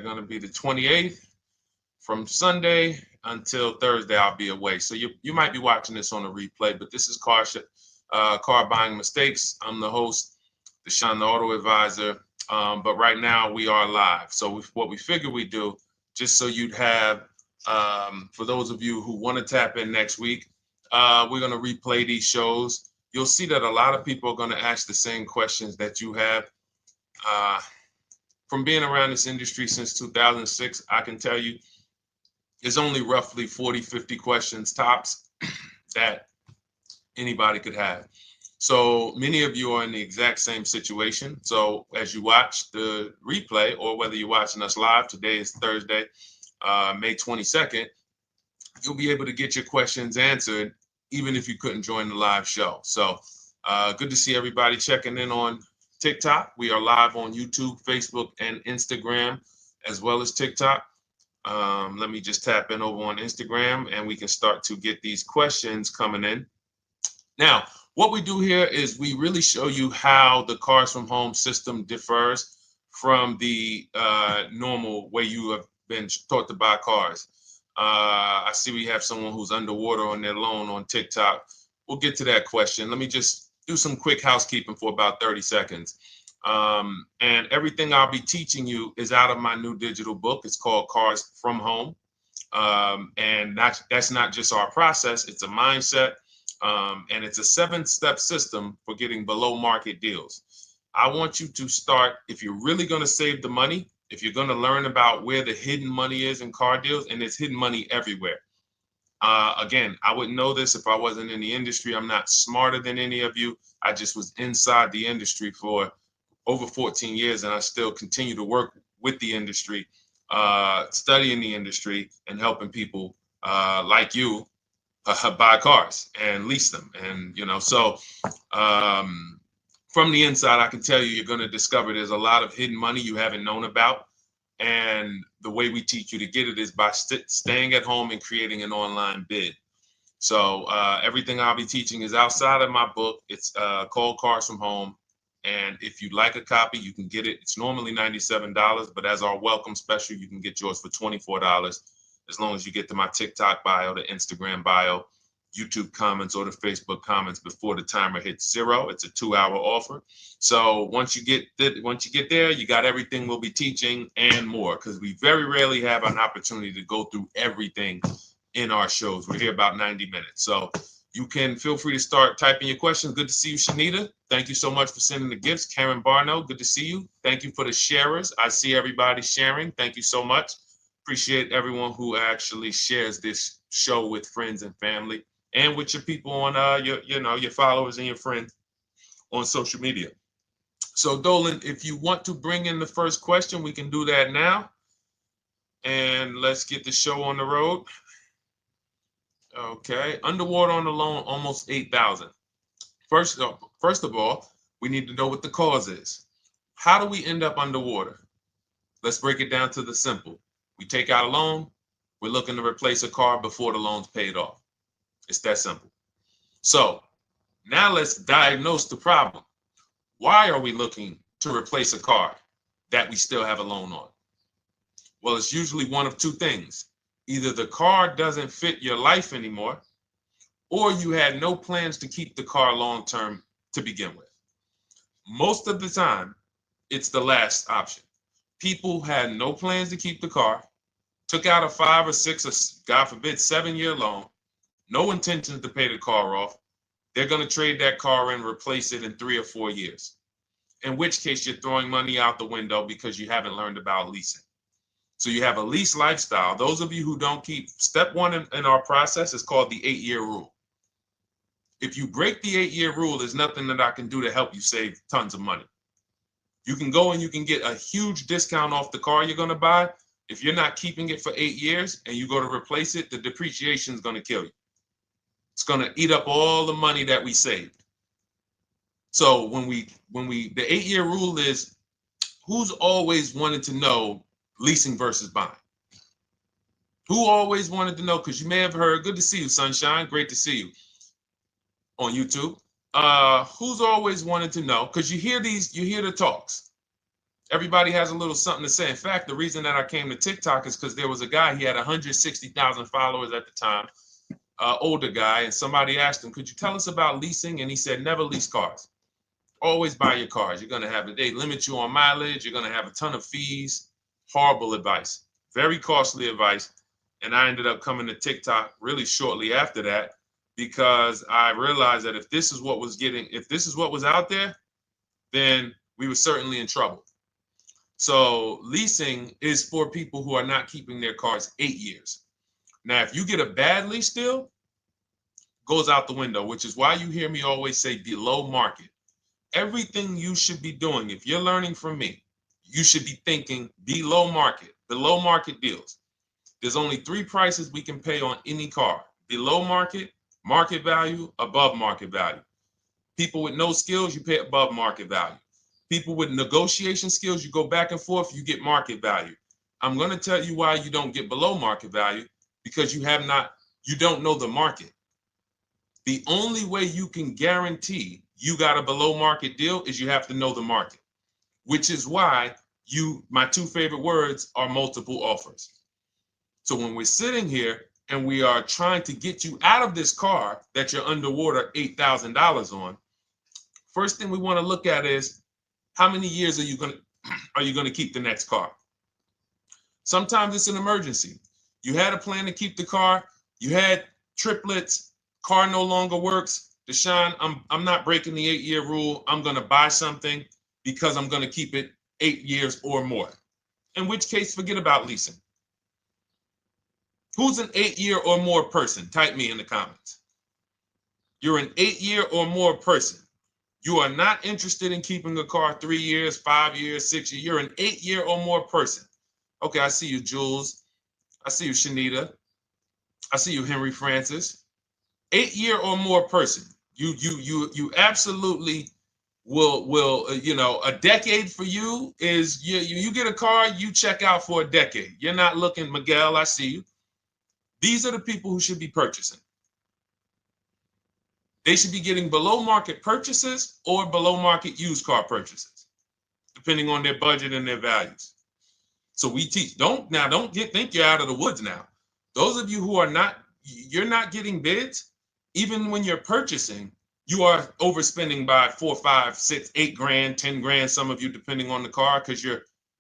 going to be the 28th. From Sunday until Thursday, I'll be away. So you might be watching this on a replay, but this is Car Buying Mistakes. I'm the host, Deshone the Auto Advisor. But right now we are live. So what we figured we'd do, just so you'd have, for those of you who want to tap in next week, we're going to replay these shows. You'll see that a lot of people are going to ask the same questions that you have. From being around this industry since 2006, I can tell you, there's only roughly 40, 50 questions tops that anybody could have. So many of you are in the exact same situation. So as you watch the replay, or whether you're watching us live, today is Thursday, May 22nd, you'll be able to get your questions answered, even if you couldn't join the live show. So good to see everybody checking in on TikTok. We are live on YouTube, Facebook, and Instagram, as well as TikTok. Let me just tap in over on Instagram and we can start to get these questions coming in. Now, what we do here is we really show you how the Cars from Home system differs from the normal way you have been taught to buy cars. I see we have someone who's underwater on their loan on TikTok. We'll get to that question. Let me just do some quick housekeeping for about 30 seconds. And everything I'll be teaching you is out of my new digital book. It's called Cars from Home. And that's not just our process, it's a mindset. And it's a 7-step system for getting below market deals. I want you to start, if you're really going to save the money, if you're going to learn about where the hidden money is in car deals, and there's hidden money everywhere. Again, I wouldn't know this if I wasn't in the industry. I'm not smarter than any of you. I just was inside the industry for over 14 years, and I still continue to work with the industry, studying the industry and helping people like you buy cars and lease them. And, so from the inside, I can tell you, you're going to discover there's a lot of hidden money you haven't known about. And the way we teach you to get it is by staying at home and creating an online bid. So everything I'll be teaching is outside of my book. It's called Cars from Home. And if you'd like a copy, you can get it. It's normally $97, but as our welcome special, you can get yours for $24, as long as you get to my TikTok bio, the Instagram bio, YouTube comments, or the Facebook comments before the timer hits 0. It's a 2-hour offer. So once you get there, you got everything we'll be teaching and more, because we very rarely have an opportunity to go through everything in our shows. We're here about 90 minutes. So you can feel free to start typing your questions. Good to see you, Shanita. Thank you so much for sending the gifts. Karen Barno, good to see you. Thank you for the sharers. I see everybody sharing. Thank you so much. Appreciate everyone who actually shares this show with friends and family, and with your people on your followers and your friends on social media. So Dolan, if you want to bring in the first question, we can do that now. And let's get the show on the road. Okay, underwater on the loan, almost 8,000. First of all, we need to know what the cause is. How do we end up underwater? Let's break it down to the simple. We take out a loan, we're looking to replace a car before the loan's paid off. It's that simple. So now let's diagnose the problem. Why are we looking to replace a car that we still have a loan on? Well, it's usually one of two things. Either the car doesn't fit your life anymore, or you had no plans to keep the car long-term to begin with. Most of the time, it's the last option. People had no plans to keep the car, took out a 5 or 6 or, God forbid, 7-year loan, no intentions to pay the car off. They're going to trade that car in, replace it in 3 or 4 years, in which case you're throwing money out the window because you haven't learned about leasing. So you have a lease lifestyle. Those of you who don't keep, step 1 in our process is called the 8-year rule. If you break the 8-year rule, there's nothing that I can do to help you save tons of money. You can go and you can get a huge discount off the car you're going to buy. If you're not keeping it for 8 years and you go to replace it, the depreciation is going to kill you. It's going to eat up all the money that we saved. So the 8-year rule is, who's always wanted to know leasing versus buying? Who always wanted to know? Because you may have heard, good to see you, Sunshine. Great to see you on YouTube. Who's always wanted to know? Because you hear the talks. Everybody has a little something to say. In fact, the reason that I came to TikTok is because there was a guy, he had 160,000 followers at the time, older guy, and somebody asked him, could you tell us about leasing? And he said, never lease cars. Always buy your cars. You're going to have, they limit you on mileage. You're going to have a ton of fees. Horrible advice. Very costly advice. And I ended up coming to TikTok really shortly after that because I realized that if this is what was out there, then we were certainly in trouble. So leasing is for people who are not keeping their cars 8 years. Now, if you get a bad lease deal, goes out the window, which is why you hear me always say below market. Everything you should be doing, if you're learning from me, you should be thinking below market deals. There's only 3 prices we can pay on any car: below market, market value, above market value. People with no skills, you pay above market value. People with negotiation skills, you go back and forth, you get market value. I'm going to tell you why you don't get below market value, because you don't know the market. The only way you can guarantee you got a below market deal is you have to know the market, which is why my 2 favorite words are multiple offers. So when we're sitting here and we are trying to get you out of this car that you're underwater $8,000 on, first thing we want to look at is how many years are you going to keep the next car? Sometimes it's an emergency. You had a plan to keep the car. You had triplets. Car no longer works. Deshone, I'm not breaking the 8-year rule. I'm going to buy something because I'm going to keep it 8 years or more. In which case, forget about leasing. Who's an 8-year or more person? Type me in the comments. You're an 8-year or more person. You are not interested in keeping a car 3 years, 5 years, 6 years. You're an 8-year or more person. Okay, I see you, Jules. I see you, Shanita. I see you, Henry Francis. 8-year or more person. You absolutely will a decade for you is you get a car, you check out for a decade. You're not looking, Miguel, I see you. These are the people who should be purchasing. They should be getting below market purchases or below market used car purchases, depending on their budget and their values. So we teach, think you're out of the woods now. Those of you who you're not getting bids, even when you're purchasing, you are overspending by 4, 5, 6, 8 grand, 10 grand, some of you, depending on the car, because you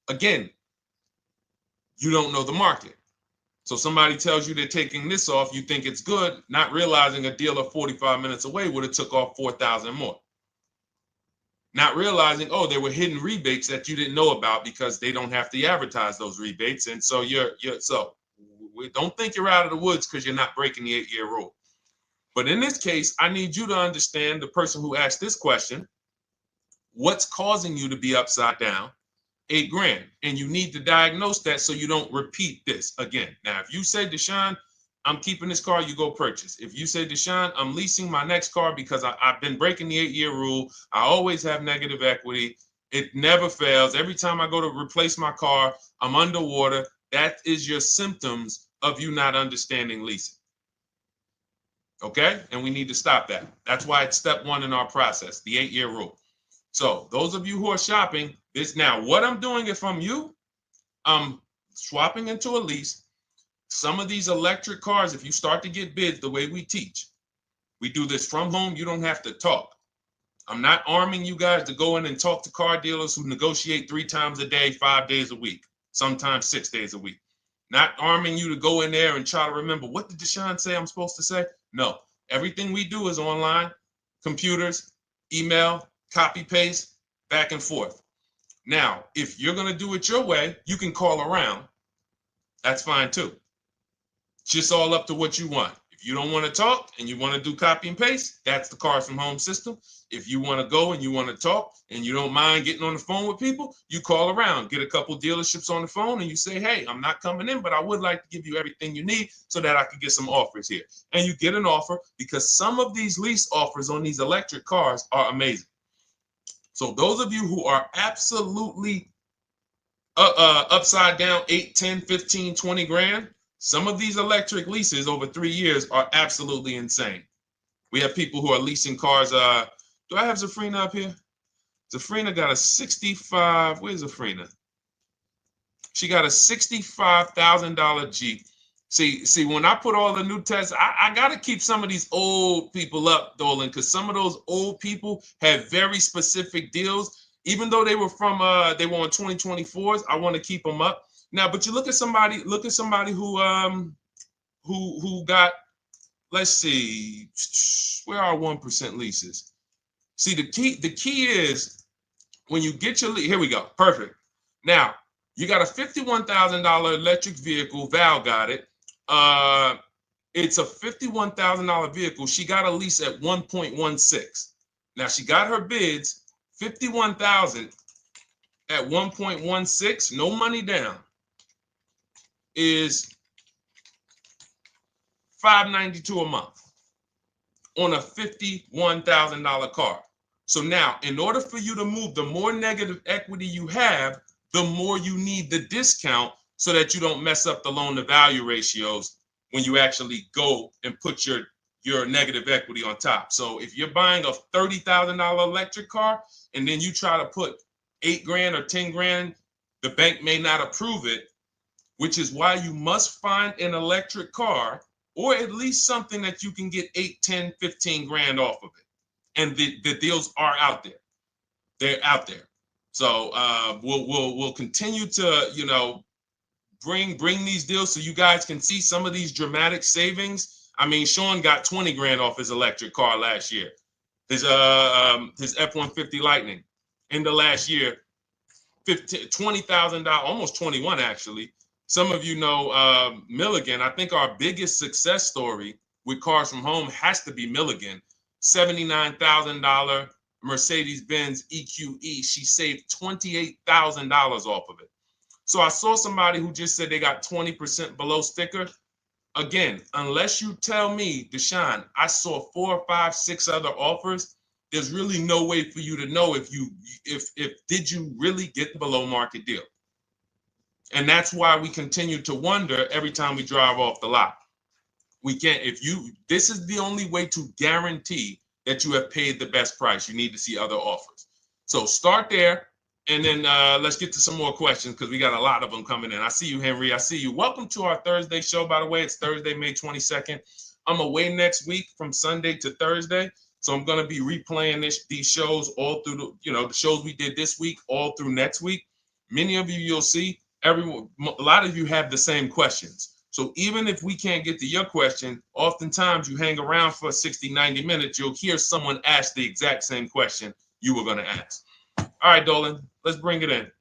don't know the market. So somebody tells you they're taking this off, you think it's good, not realizing a dealer 45 minutes away would have took off 4,000 more. Not realizing, there were hidden rebates that you didn't know about because they don't have to advertise those rebates. And so we don't think you're out of the woods because you're not breaking the 8-year rule. But in this case, I need you to understand, the person who asked this question, what's causing you to be upside down? 8 grand. And you need to diagnose that so you don't repeat this again. Now, if you say, Deshone, I'm keeping this car, you go purchase. If you say, Deshone, I'm leasing my next car because I've been breaking the 8-year rule. I always have negative equity. It never fails. Every time I go to replace my car, I'm underwater. That is your symptoms of you not understanding leasing. Okay? And we need to stop that. That's why it's step 1 in our process, the 8-year rule. So those of you who are shopping this now, what I'm doing, if I'm you, I'm swapping into a lease. Some of these electric cars, if you start to get bids the way we teach, we do this from home. You don't have to talk. I'm not arming you guys to go in and talk to car dealers who negotiate 3 times a day, 5 days a week, sometimes 6 days a week. Not arming you to go in there and try to remember, what did Deshone say I'm supposed to say? No, everything we do is online, computers, email, copy, paste, back and forth. Now, if you're going to do it your way, you can call around. That's fine too. It's just all up to what you want. If you don't want to talk and you want to do copy and paste, that's the Cars from Home system. If you want to go and you want to talk and you don't mind getting on the phone with people, you call around, get a couple dealerships on the phone and you say, hey, I'm not coming in, but I would like to give you everything you need so that I could get some offers here. And you get an offer, because some of these lease offers on these electric cars are amazing. So those of you who are absolutely upside down 8, 10, 15, 20 grand, some of these electric leases over 3 years are absolutely insane. We have people who are leasing cars. Do I have Zafrina up here? Zafrina got a 65. Where's Zafrina? She got a $65,000 Jeep. See, when I put all the new tests, I got to keep some of these old people up, Dolan, because some of those old people have very specific deals. Even though they were on 2024s, I want to keep them up. Now, but you look at somebody who got, let's see, where are 1% leases? See, the key is when you get your lease, here we go, perfect. Now, you got a $51,000 electric vehicle, Val got it. It's a $51,000 vehicle. She got a lease at 1.16. Now she got her bids, 51,000 at 1.16, no money down, is $592 a month on a $51,000 car. So now, in order for you to move, the more negative equity you have, the more you need the discount so that you don't mess up the loan to value ratios when you actually go and put your negative equity on top. So if you're buying a $30,000 electric car and then you try to put $8,000 or $10,000, the bank may not approve it, which is why you must find an electric car or at least something that you can get 8, 10, 15 grand off of it. And the deals are out there. They're out there. So we'll continue to, bring these deals so you guys can see some of these dramatic savings. I mean, Sean got 20 grand off his electric car last year. His F-150 Lightning in the last year, $20,000, almost 21 actually. Some of you know Milligan. I think our biggest success story with Cars from Home has to be Milligan. $79,000 Mercedes-Benz EQE. She saved $28,000 off of it. So I saw somebody who just said they got 20% below sticker. Again, unless you tell me, Deshone, I saw 4, 5, 6 other offers, there's really no way for you to know if did you really get the below market deal. And that's why we continue to wonder every time we drive off the lot. We can't, this is the only way to guarantee that you have paid the best price. You need to see other offers. So start there. And then let's get to some more questions because we got a lot of them coming in. I see you, Henry. I see you. Welcome to our Thursday show, by the way. It's Thursday, May 22nd. I'm away next week from Sunday to Thursday. So I'm going to be replaying these shows all through, the shows we did this week, all through next week. Many of you, you'll see, a lot of you have the same questions. So even if we can't get to your question, oftentimes you hang around for 60, 90 minutes, you'll hear someone ask the exact same question you were going to ask. All right, Dolan, let's bring it in.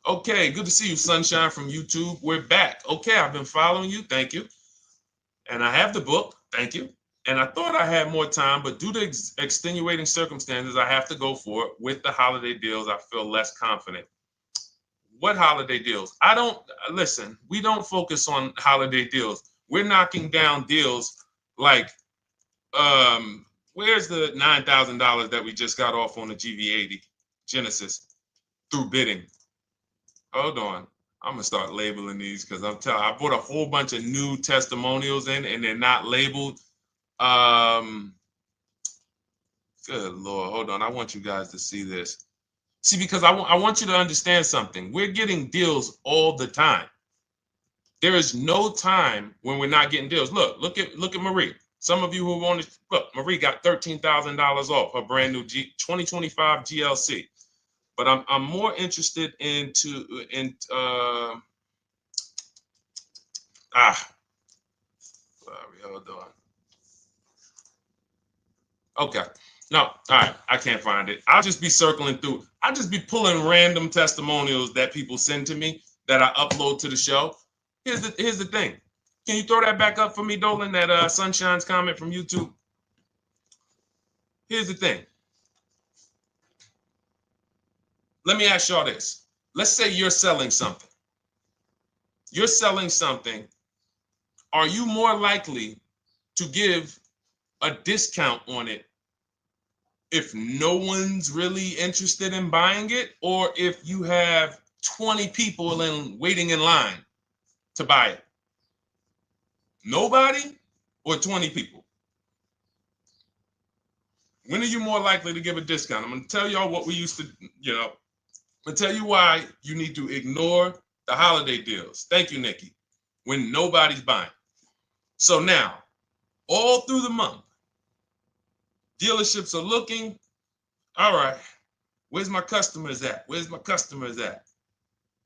Okay, good to see you, Sunshine from YouTube. We're back. Okay, I've been following you. Thank you. And I have the book. Thank you. And I thought I had more time, but due to extenuating circumstances, I have to go for it. With the holiday deals, I feel less confident. What holiday deals? Listen, we don't focus on holiday deals. We're knocking down deals like, where's the $9,000 that we just got off on the GV80 Genesis through bidding? Hold on. I'm going to start labeling these because I bought a whole bunch of new testimonials in and they're not labeled. Good Lord. Hold on. I want you guys to see this. See, because I want you to understand something. We're getting deals all the time. There is no time when we're not getting deals. Look at Marie. Some of you who want to look, Marie got $13,000 off her brand new 2025 GLC. But I'm more interested sorry, hold on. Okay. No, all right. I can't find it. I'll just be circling through. I'll just be pulling random testimonials that people send to me that I upload to the show. Here's the thing. Can you throw that back up for me, Dolan, that Sunshine's comment from YouTube? Here's the thing. Let me ask y'all this. Let's say you're selling something. You're selling something. Are you more likely to give a discount on it if no one's really interested in buying it, or if you have 20 people waiting in line to buy it? Nobody or 20 people? When are you more likely to give a discount? I'm going to tell y'all what we used to, I'm going to tell you why you need to ignore the holiday deals. Thank you, Nikki. When nobody's buying. So now, all through the month, dealerships are looking, all right, where's my customers at? Where's my customers at?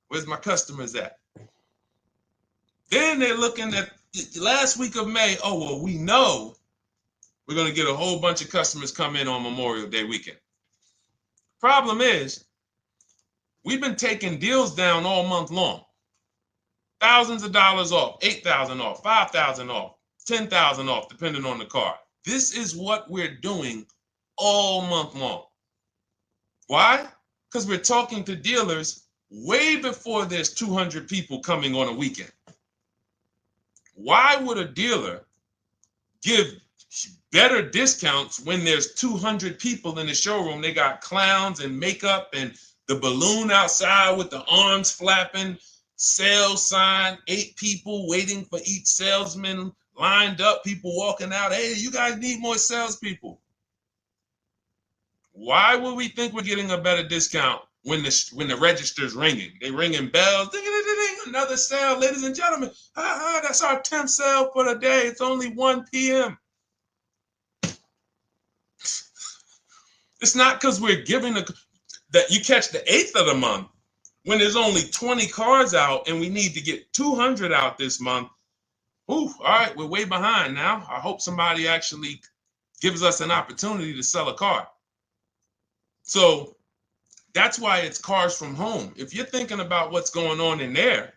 Where's my customers at? Then they're looking at the last week of May. Oh, well, we know we're going to get a whole bunch of customers come in on Memorial Day weekend. Problem is, we've been taking deals down all month long. Thousands of dollars off, $8,000 off, $5,000 off, $10,000 off, depending on the car. This is what we're doing all month long. Why? Because we're talking to dealers way before there's 200 people coming on a weekend. Why would a dealer give better discounts when there's 200 people in the showroom? They got clowns and makeup and the balloon outside with the arms flapping, sales sign, 8 people waiting for each salesman lined up, people walking out. Hey, you guys need more salespeople. Why would we think we're getting a better discount when the register's ringing? They ringing bells, ding, ding, ding, ding, another sale, ladies and gentlemen. That's our 10th sale for the day. It's only 1 p.m. It's not because we're giving that you catch the 8th of the month when there's only 20 cars out and we need to get 200 out this month. Ooh, all right, we're way behind now. I hope somebody actually gives us an opportunity to sell a car. So that's why it's cars from home. If you're thinking about what's going on in there,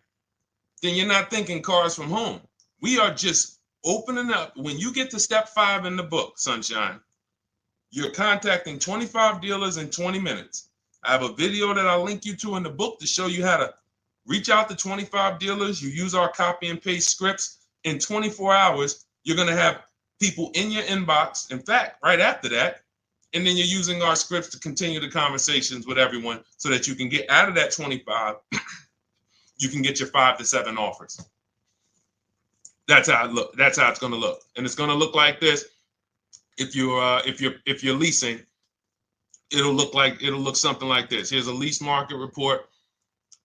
then you're not thinking cars from home. We are just opening up. When you get to step 5 in the book, Sunshine, you're contacting 25 dealers in 20 minutes. I have a video that I'll link you to in the book to show you how to reach out to 25 dealers. You use our copy and paste scripts. In 24 hours, you're going to have people in your inbox. In fact, right after that, and then you're using our scripts to continue the conversations with everyone so that you can get out of that 25, you can get your 5 to 7 offers. That's how it look. That's how it's going to look. And it's going to look like this. If you're leasing, it'll look something like this. Here's a lease market report.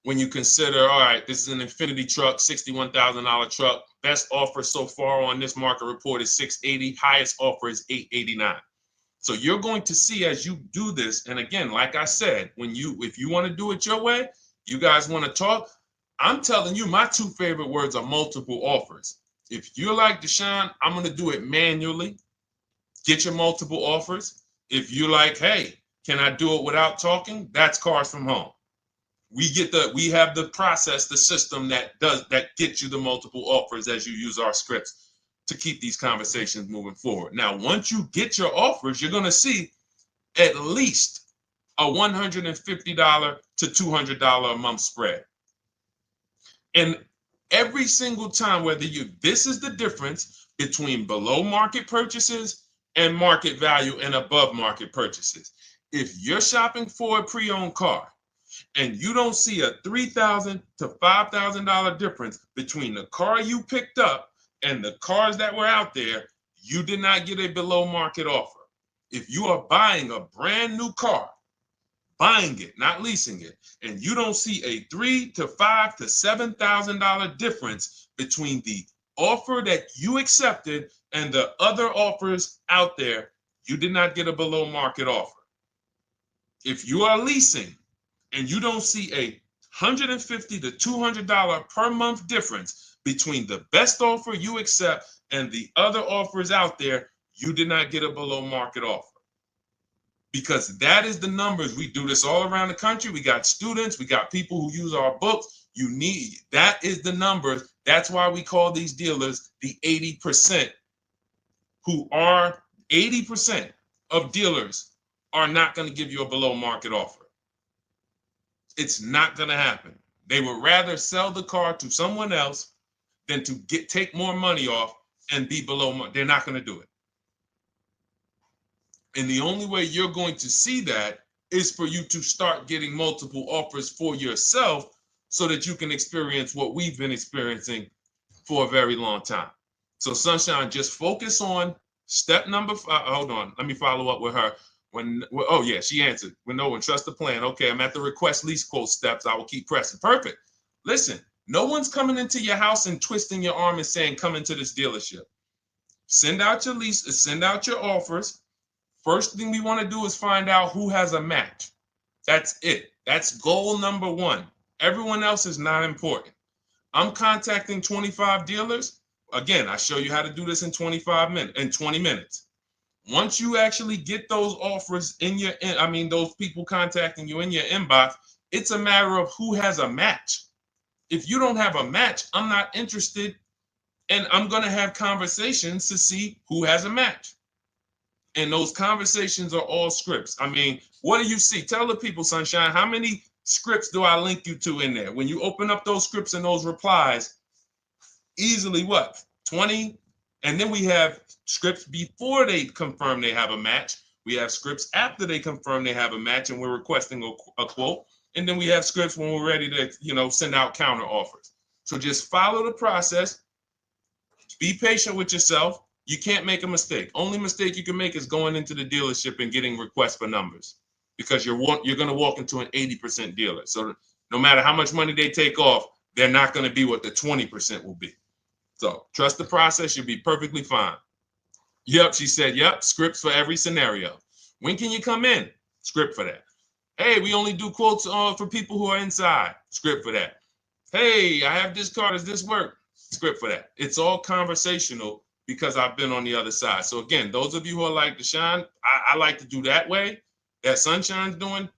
When you consider, all right, this is an Infinity truck, $61,000 truck. Best offer so far on this market report is $680. Highest offer is $889. So you're going to see as you do this, and again, like I said, if you want to do it your way, you guys want to talk, I'm telling you, my 2 favorite words are multiple offers. If you're like Deshone, I'm going to do it manually. Get your multiple offers. If you're like, hey, can I do it without talking? That's cars from home. We have the process, the system that gets you the multiple offers as you use our scripts to keep these conversations moving forward. Now, once you get your offers, you're going to see at least a $150 to $200 a month spread. And every single time, this is the difference between below market purchases and market value and above market purchases. If you're shopping for a pre-owned car and you don't see a $3,000 to $5,000 difference between the car you picked up and the cars that were out there, you did not get a below market offer. If you are buying a brand new car, buying it, not leasing it, and you don't see a $3,000 to $5,000 to $7,000 difference between the offer that you accepted and the other offers out there, you did not get a below market offer. If you are leasing and you don't see a $150 to $200 per month difference between the best offer you accept and the other offers out there, you did not get a below market offer. Because that is the numbers. We do this all around the country. We got students, we got people who use our books. That is the numbers. That's why we call these dealers the 80%, who are 80% of dealers are not going to give you a below market offer. It's not going to happen. They would rather sell the car to someone else than to take more money off and be below market. They're not going to do it. And the only way you're going to see that is for you to start getting multiple offers for yourself so that you can experience what we've been experiencing for a very long time. So Sunshine, just focus on Step number five, hold on, let me follow up with her. Oh yeah, she answered. When trust the plan. Okay, I'm at the request lease quote steps. I will keep pressing. Perfect. Listen, no one's coming into your house and twisting your arm and saying, come into this dealership. Send out your leases, send out your offers. First thing we want to do is find out who has a match. That's it. That's goal number one. Everyone else is not important. I'm contacting 25 dealers. Again, I show you how to do this in 20 minutes. Once you actually get those offers those people contacting you in your inbox, it's a matter of who has a match. If you don't have a match, I'm not interested, and I'm going to have conversations to see who has a match. And those conversations are all scripts. I mean, what do you see? Tell the people, Sunshine, how many scripts do I link you to in there? When you open up those scripts and those replies, easily what? 20? And then we have scripts before they confirm they have a match. We have scripts after they confirm they have a match and we're requesting a quote. And then we have scripts when we're ready to, send out counter offers. So just follow the process. Be patient with yourself. You can't make a mistake. Only mistake you can make is going into the dealership and getting requests for numbers, because you're going to walk into an 80% dealer. So no matter how much money they take off, they're not going to be what the 20% will be. So trust the process. You'll be perfectly fine. Yep, she said, yep, scripts for every scenario. When can you come in? Script for that. Hey, we only do quotes for people who are inside. Script for that. Hey, I have this car. Does this work? Script for that. It's all conversational because I've been on the other side. So again, those of you who are like Deshone, I like to do that way, that Sunshine's doing.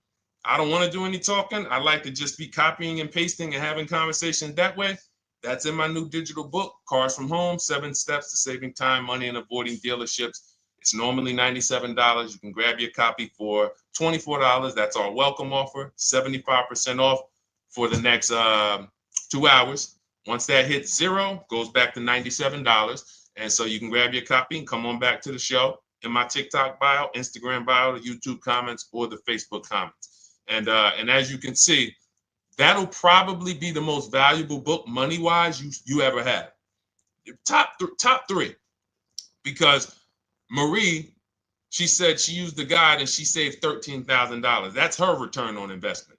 I don't want to do any talking. I like to just be copying and pasting and having conversations that way. That's in my new digital book, Cars from Home, 7 Steps to Saving Time, Money, and Avoiding Dealerships. It's normally $97. You can grab your copy for $24. That's our welcome offer, 75% off for the next 2 hours. Once that hits zero, goes back to $97. And so you can grab your copy and come on back to the show in my TikTok bio, Instagram bio, the YouTube comments, or the Facebook comments. And as you can see, that'll probably be the most valuable book money-wise you ever have. Top three. Because Marie, she said she used the guide and she saved $13,000. That's her return on investment.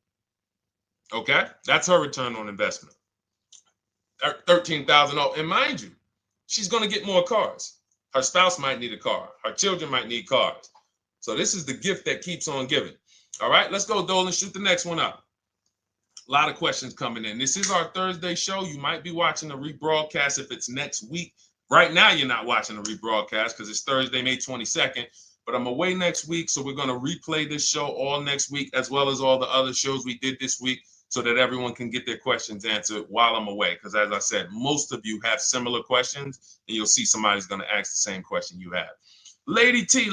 Okay? That's her return on investment. $13,000. And mind you, she's going to get more cars. Her spouse might need a car. Her children might need cars. So this is the gift that keeps on giving. All right, let's go, Dolan. Shoot the next one up. A lot of questions coming in. This is our Thursday show. You might be watching the rebroadcast if it's next week. Right now, you're not watching the rebroadcast because it's Thursday, May 22nd. But I'm away next week, so we're going to replay this show all next week, as well as all the other shows we did this week, so that everyone can get their questions answered while I'm away. Because as I said, most of you have similar questions, and you'll see somebody's going to ask the same question you have. Lady T,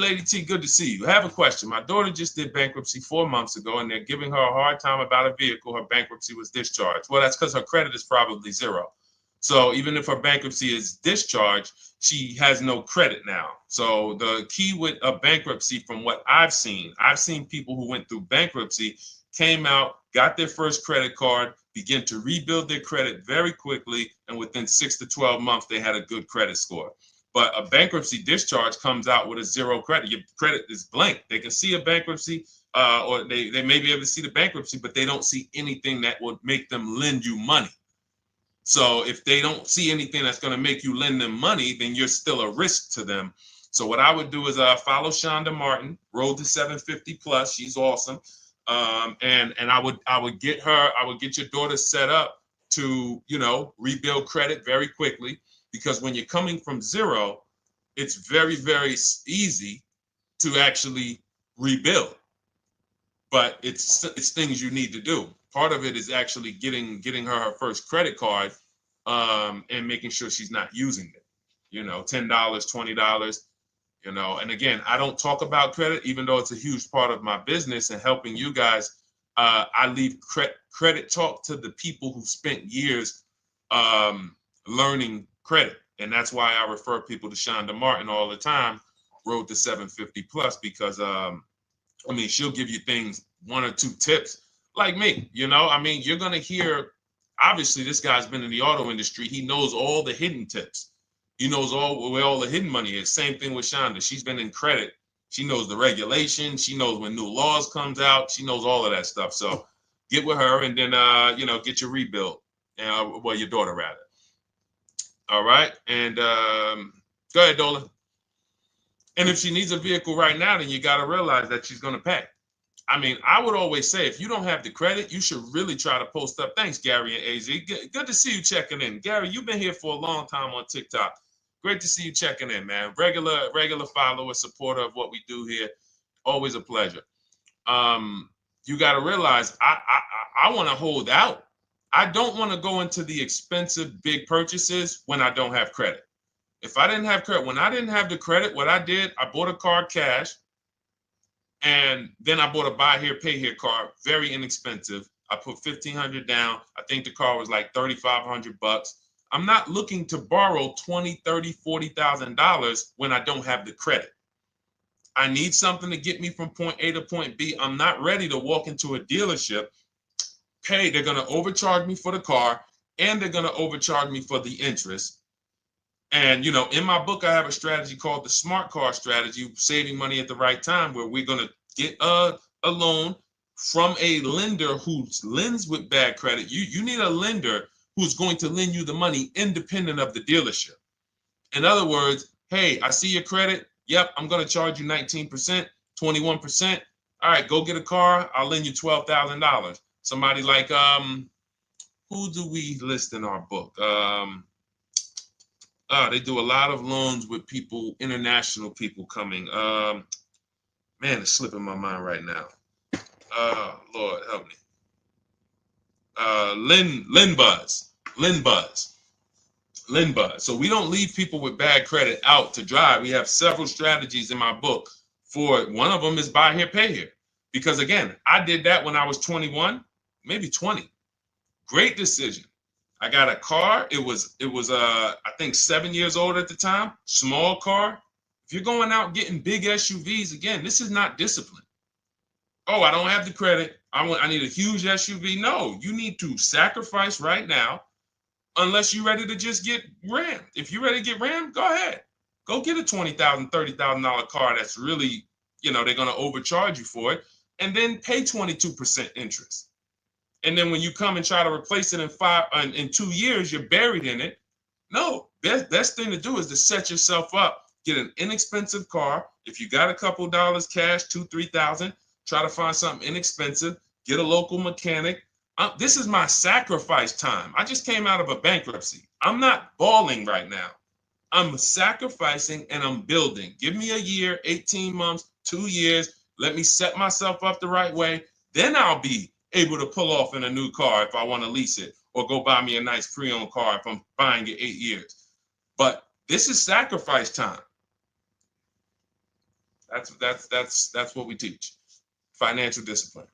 good to see you. I have a question. My daughter just did bankruptcy 4 months ago, and they're giving her a hard time about a vehicle. Her bankruptcy was discharged. Well, that's because her credit is probably zero. So even if her bankruptcy is discharged, she has no credit now. So the key with a bankruptcy, from what I've seen people who went through bankruptcy, came out, got their first credit card, began to rebuild their credit very quickly, and within 6 to 12 months, they had a good credit score. But a bankruptcy discharge comes out with a zero credit. Your credit is blank. They can see a bankruptcy, or they may be able to see the bankruptcy, but they don't see anything that would make them lend you money. So if they don't see anything that's going to make you lend them money, then you're still a risk to them. So what I would do is follow Shonda Martin, Road to 750 Plus. She's awesome. And I would get your daughter set up to, rebuild credit very quickly, because when you're coming from zero, it's very, very easy to actually rebuild. But it's things you need to do. Part of it is actually getting her first credit card, and making sure she's not using it. $10, $20. And again, I don't talk about credit, even though it's a huge part of my business and helping you guys. I leave credit talk to the people who spent years learning credit. And that's why I refer people to Shonda Martin all the time, Road to 750 Plus, because she'll give you things, 1 or 2 tips, like me. You're going to hear, obviously this guy's been in the auto industry. He knows all the hidden tips. He knows where all the hidden money is. Same thing with Shonda. She's been in credit. She knows the regulations. She knows when new laws comes out. She knows all of that stuff. So get with her and then, get your rebuild. Well, your daughter rather. All right. And go ahead, Dola. And if she needs a vehicle right now, then you got to realize that she's going to pay. I mean, I would always say, if you don't have the credit, you should really try to post up. Thanks, Gary and AZ. Good to see you checking in. Gary, you've been here for a long time on TikTok. Great to see you checking in, man. Regular follower, supporter of what we do here. Always a pleasure. You got to realize, I want to hold out. I don't want to go into the expensive big purchases when I don't have credit. If I didn't have credit, when I didn't have the credit, what I did, I bought a car cash. And then I bought a buy here, pay here car, very inexpensive. I put $1,500 down. I think the car was like $3,500. I'm not looking to borrow $20,000, $30,000, $40,000 when I don't have the credit. I need something to get me from point A to point B. I'm not ready to walk into a dealership, pay. They're going to overcharge me for the car, and they're going to overcharge me for the interest. And, in my book, I have a strategy called the smart car strategy, saving money at the right time, where we're going to get a loan from a lender who lends with bad credit. You need a lender who's going to lend you the money independent of the dealership. In other words, hey, I see your credit. Yep, I'm going to charge you 19%, 21%. All right, go get a car. I'll lend you $12,000. Somebody like, who do we list in our book? They do a lot of loans with people, international people coming. Man, it's slipping my mind right now. Lord, help me. Linbuzz. So we don't leave people with bad credit out to dry. We have several strategies in my book. For one of them is buy here, pay here. Because again, I did that when I was 21, maybe 20. Great decision. I got a car. It was I think 7 years old at the time. Small car. If you're going out getting big SUVs, again, this is not discipline. Oh, I don't have the credit. I need a huge SUV. No, you need to sacrifice right now, unless you're ready to just get rammed. If you're ready to get rammed, go ahead. Go get a $20,000, $30,000 car that's really, they're going to overcharge you for it, and then pay 22% interest. And then when you come and try to replace it in 2 years, you're buried in it. No, best thing to do is to set yourself up. Get an inexpensive car. If you got a couple dollars cash, $2,000, $3,000, try to find something inexpensive. Get a local mechanic. This is my sacrifice time. I just came out of a bankruptcy. I'm not balling right now. I'm sacrificing and I'm building. Give me a year, 18 months, 2 years. Let me set myself up the right way. Then I'll be able to pull off in a new car if I want to lease it, or go buy me a nice pre-owned car if I'm buying it 8 years. But this is sacrifice time. That's what we teach. Financial discipline.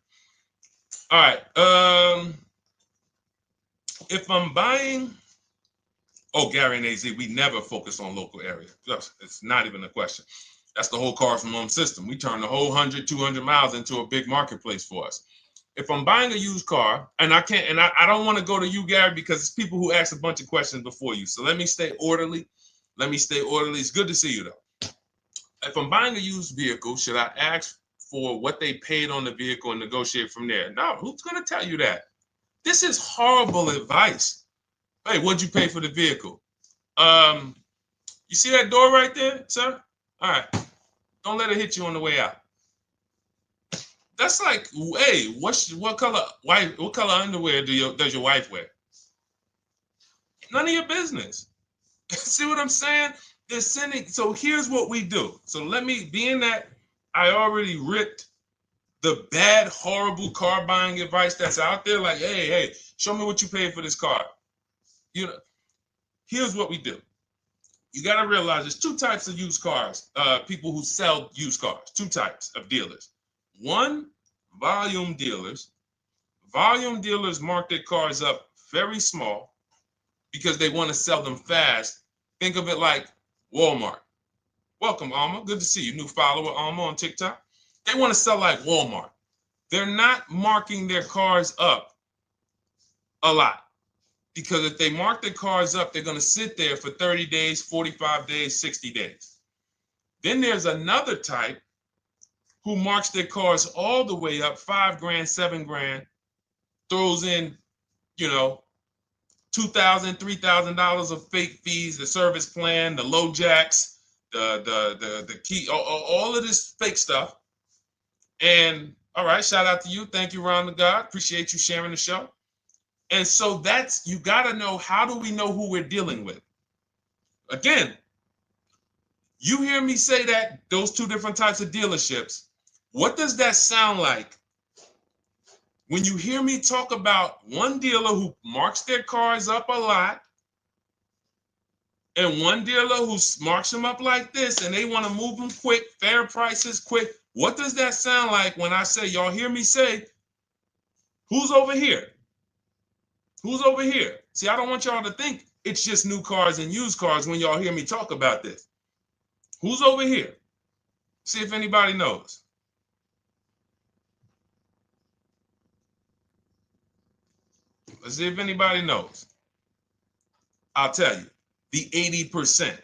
All right. If I'm buying, Gary and AZ, we never focus on local area. It's not even a question. That's the whole car from home system. We turn the whole 100, 200 miles into a big marketplace for us. If I'm buying a used car, and I don't want to go to you, Gary, because it's people who ask a bunch of questions before you. So let me stay orderly. It's good to see you, though. If I'm buying a used vehicle, should I ask for what they paid on the vehicle and negotiate from there? No, who's going to tell you that? This is horrible advice. Hey, what'd you pay for the vehicle? You see that door right there, sir? All right. Don't let it hit you on the way out. That's like, hey, what color underwear does your wife wear? None of your business. See what I'm saying? They're sending. So here's what we do. So being that I already ripped the bad, horrible car buying advice that's out there, like, hey, show me what you paid for this car. Here's what we do. You got to realize there's two types of used cars, people who sell used cars, two types of dealers. One, volume dealers. Volume dealers mark their cars up very small because they want to sell them fast. Think of it like Walmart. Welcome, Alma. Good to see you. New follower, Alma, on TikTok. They want to sell like Walmart. They're not marking their cars up a lot. Because if they mark their cars up, they're going to sit there for 30 days, 45 days, 60 days. Then there's another type who marks their cars all the way up, 5 grand, 7 grand, throws in, you know, $2,000, $3,000 of fake fees, the service plan, the low jacks, the key, all of this fake stuff. And all right, shout out to you. Thank you, Ron the God. Appreciate you sharing the show. And so that's, you got to know, how do we know who we're dealing with? Again, you hear me say that, those two different types of dealerships. What does that sound like when you hear me talk about one dealer who marks their cars up a lot and one dealer who marks them up like this and they want to move them quick, fair prices, quick? What does that sound like when I say, y'all hear me say, who's over here? Who's over here? See, I don't want y'all to think it's just new cars and used cars when y'all hear me talk about this. Who's over here? See if anybody knows. Let's see if anybody knows. I'll tell you, the 80%.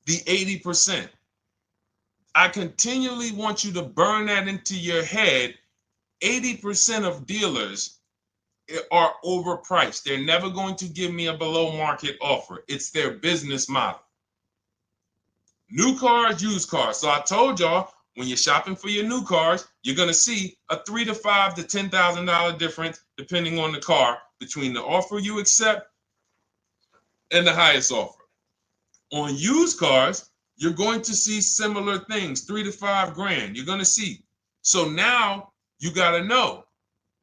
The 80%. I continually want you to burn that into your head. 80% of dealers are overpriced. They're never going to give me a below market offer. It's their business model. New cars, used cars. So I told y'all, when you're shopping for your new cars, you're going to see a $3,000 to $5,000 to $10,000 difference, depending on the car, between the offer you accept and the highest offer. On used cars, you're going to see similar things, 3 to 5 grand. You're going to see. So now you got to know,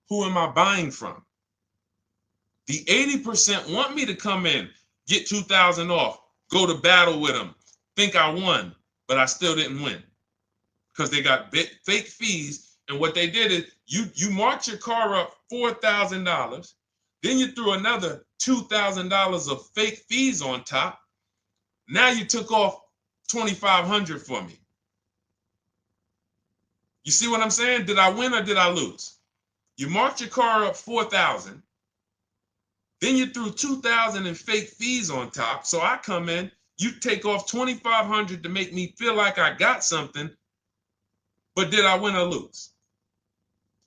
who am I buying from? The 80% want me to come in, get 2,000 off, go to battle with them, think I won, but I still didn't win because they got fake fees. And what they did is you marked your car up $4,000, then you threw another $2,000 of fake fees on top. Now you took off $2,500 for me. You see what I'm saying? Did I win or did I lose? You marked your car up $4,000. Then you threw $2,000 in fake fees on top. So I come in, you take off $2,500 to make me feel like I got something. But did I win or lose?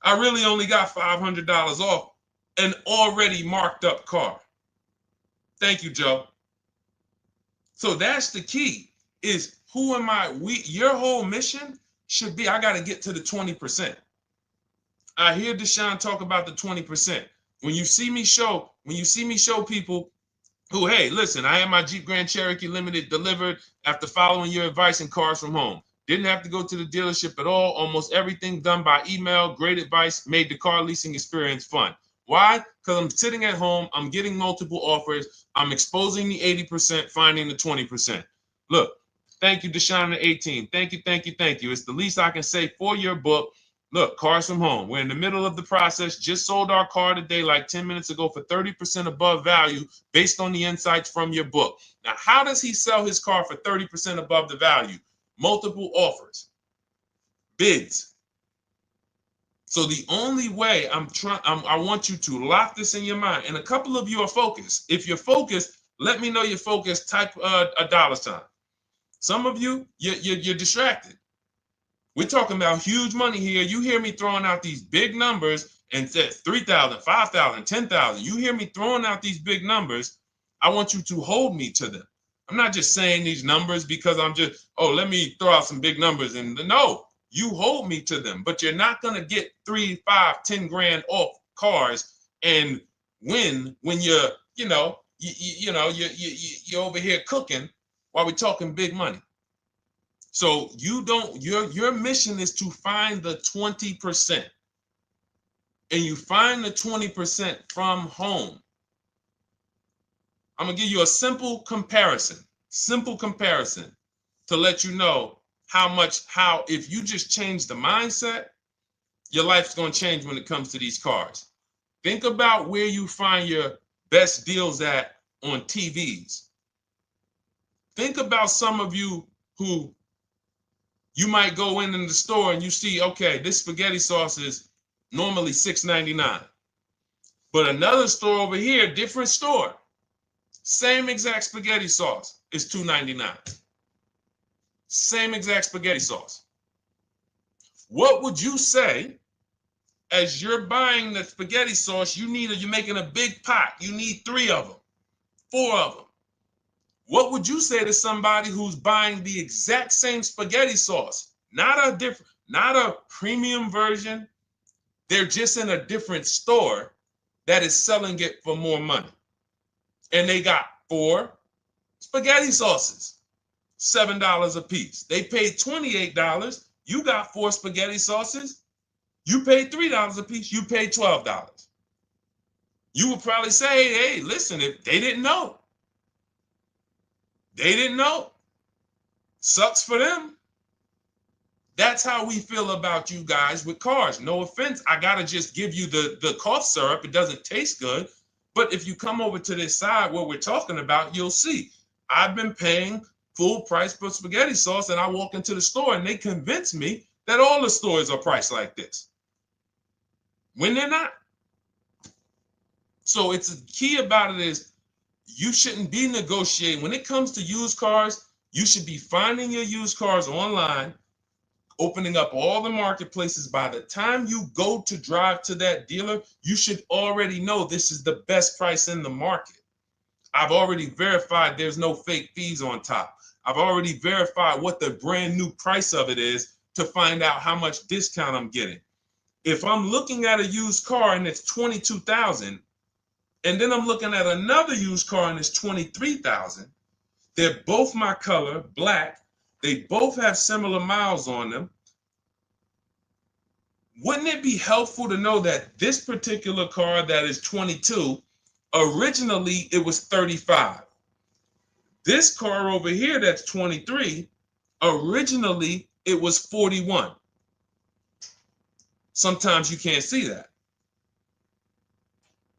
I really only got $500 off an already marked up car. Thank you, Joe. So that's the key, is who am I? Your whole mission should be, I got to get to the 20%. I hear Deshone talk about the 20%. When you see me show people who, hey, listen, I had my Jeep Grand Cherokee Limited delivered after following your advice and cars from home. Didn't have to go to the dealership at all. Almost everything done by email. Great advice. Made the car leasing experience fun. Why? Because I'm sitting at home. I'm getting multiple offers. I'm exposing the 80%, finding the 20%. Look, thank you, Deshone the 18. Thank you, thank you, thank you. It's the least I can say for your book. Look, cars from home. We're in the middle of the process. Just sold our car today, like 10 minutes ago, for 30% above value based on the insights from your book. Now, how does he sell his car for 30% above the value? Multiple offers, bids. So the only way I want you to lock this in your mind. And a couple of you are focused. If you're focused, let me know you're focused. Type a $sign. Some of you, you're distracted. We're talking about huge money here. You hear me throwing out these big numbers and said 3,000, 5,000, 10,000. You hear me throwing out these big numbers. I want you to hold me to them. I'm not just saying these numbers because I'm just, let me throw out some big numbers. And no, you hold me to them, but you're not going to get 3, 5, 10 grand off cars and win when you're over here cooking while we're talking big money. So your mission is to find the 20%. And you find the 20% from home. I'm going to give you a simple comparison to let you know how if you just change the mindset, your life's going to change when it comes to these cars. Think about where you find your best deals at on TVs. Think about some of you who you might go in the store and you see, okay, this spaghetti sauce is normally $6.99. But another store over here, different store, same exact spaghetti sauce is $2.99. Same exact spaghetti sauce. What would you say as you're buying the spaghetti sauce? You're making a big pot. You need 3 of them, 4 of them. What would you say to somebody who's buying the exact same spaghetti sauce? Not a premium version. They're just in a different store that is selling it for more money. And they got 4 spaghetti sauces, $7 a piece. They paid $28. You got 4 spaghetti sauces. You paid $3 a piece. You paid $12. You would probably say, hey, listen, if they didn't know. They didn't know. Sucks for them. That's how we feel about you guys with cars. No offense. I got to just give you the cough syrup. It doesn't taste good. But if you come over to this side where we're talking about, you'll see. I've been paying full price for spaghetti sauce, and I walk into the store and they convince me that all the stores are priced like this, when they're not. So it's the key about it is you shouldn't be negotiating. When it comes to used cars, you should be finding your used cars online, opening up all the marketplaces. By the time you go to drive to that dealer, you should already know this is the best price in the market. I've already verified there's no fake fees on top. I've already verified what the brand new price of it is to find out how much discount I'm getting. If I'm looking at a used car and it's $22,000, and then I'm looking at another used car and it's $23,000, they're both my color, black. They both have similar miles on them. Wouldn't it be helpful to know that this particular car that is 22, originally it was 35. This car over here that's 23, originally it was 41. Sometimes you can't see that.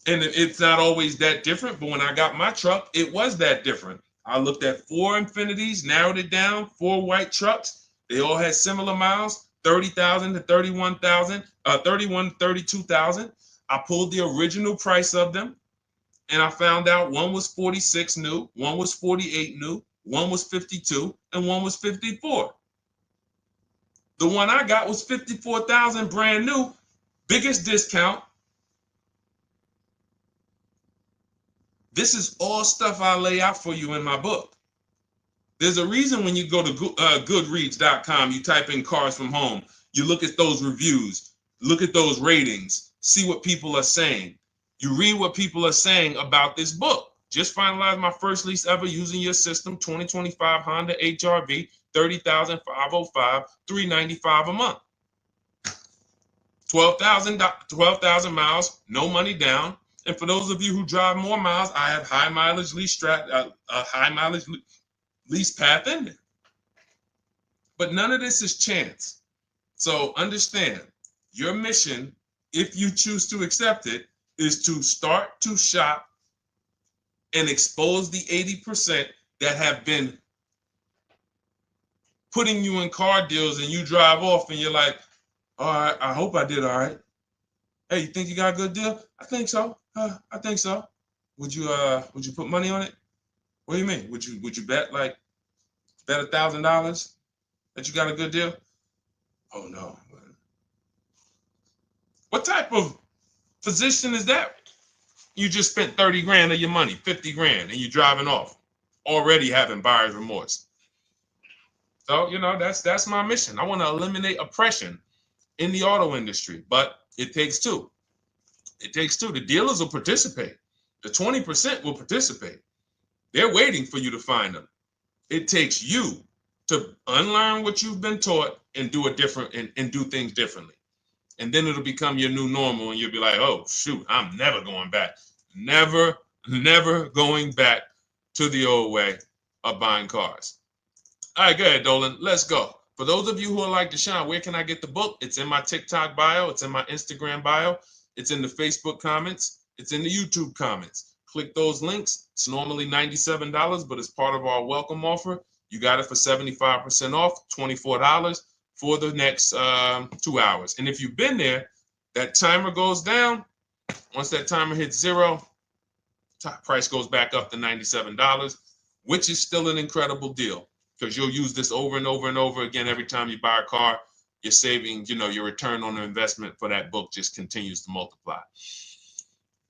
And it's not always that different, but when I got my truck, it was that different. I looked at 4 Infinities, narrowed it down, 4 white trucks. They all had similar miles, 30,000 to 31,000, 31, 32,000. I pulled the original price of them, and I found out one was 46 new, one was 48 new, one was 52, and one was 54. The one I got was 54,000 brand new, biggest discount. This is all stuff I lay out for you in my book. There's a reason when you go to Goodreads.com, you type in cars from home, you look at those reviews, look at those ratings, see what people are saying. You read what people are saying about this book. Just finalized my first lease ever using your system, 2025 Honda HR-V, 30,505, $395 a month. 12,000 miles, no money down. And for those of you who drive more miles, I have high mileage lease lease path in there. But none of this is chance. So understand, your mission, if you choose to accept it, is to start to shop and expose the 80% that have been putting you in car deals, and you drive off and you're like, all right, I hope I did all right. Hey, you think you got a good deal? I think so. I think so. Would you put money on it? What do you mean? Would you bet $1,000 that you got a good deal? Oh no. What type of position is that? You just spent 30 grand of your money, 50 grand, and you're driving off, already having buyer's remorse. So, that's my mission. I want to eliminate oppression in the auto industry, but it takes two. It takes two. The dealers will participate. The 20% will participate. They're waiting for you to find them. It takes you to unlearn what you've been taught and do it different and do things differently. And then it'll become your new normal, and you'll be like, oh, shoot, I'm never going back. Never going back to the old way of buying cars. All right, go ahead, Dolan. Let's go. For those of you who are like Deshone, where can I get the book? It's in my TikTok bio. It's in my Instagram bio. It's in the Facebook comments. It's in the YouTube comments. Click those links. It's normally $97, but it's part of our welcome offer. You got it for 75% off, $24 for the next 2 hours. And if you've been there, that timer goes down. Once that timer hits 0, top price goes back up to $97, which is still an incredible deal because you'll use this over and over and over again every time you buy a car. You're saving, your return on the investment for that book just continues to multiply.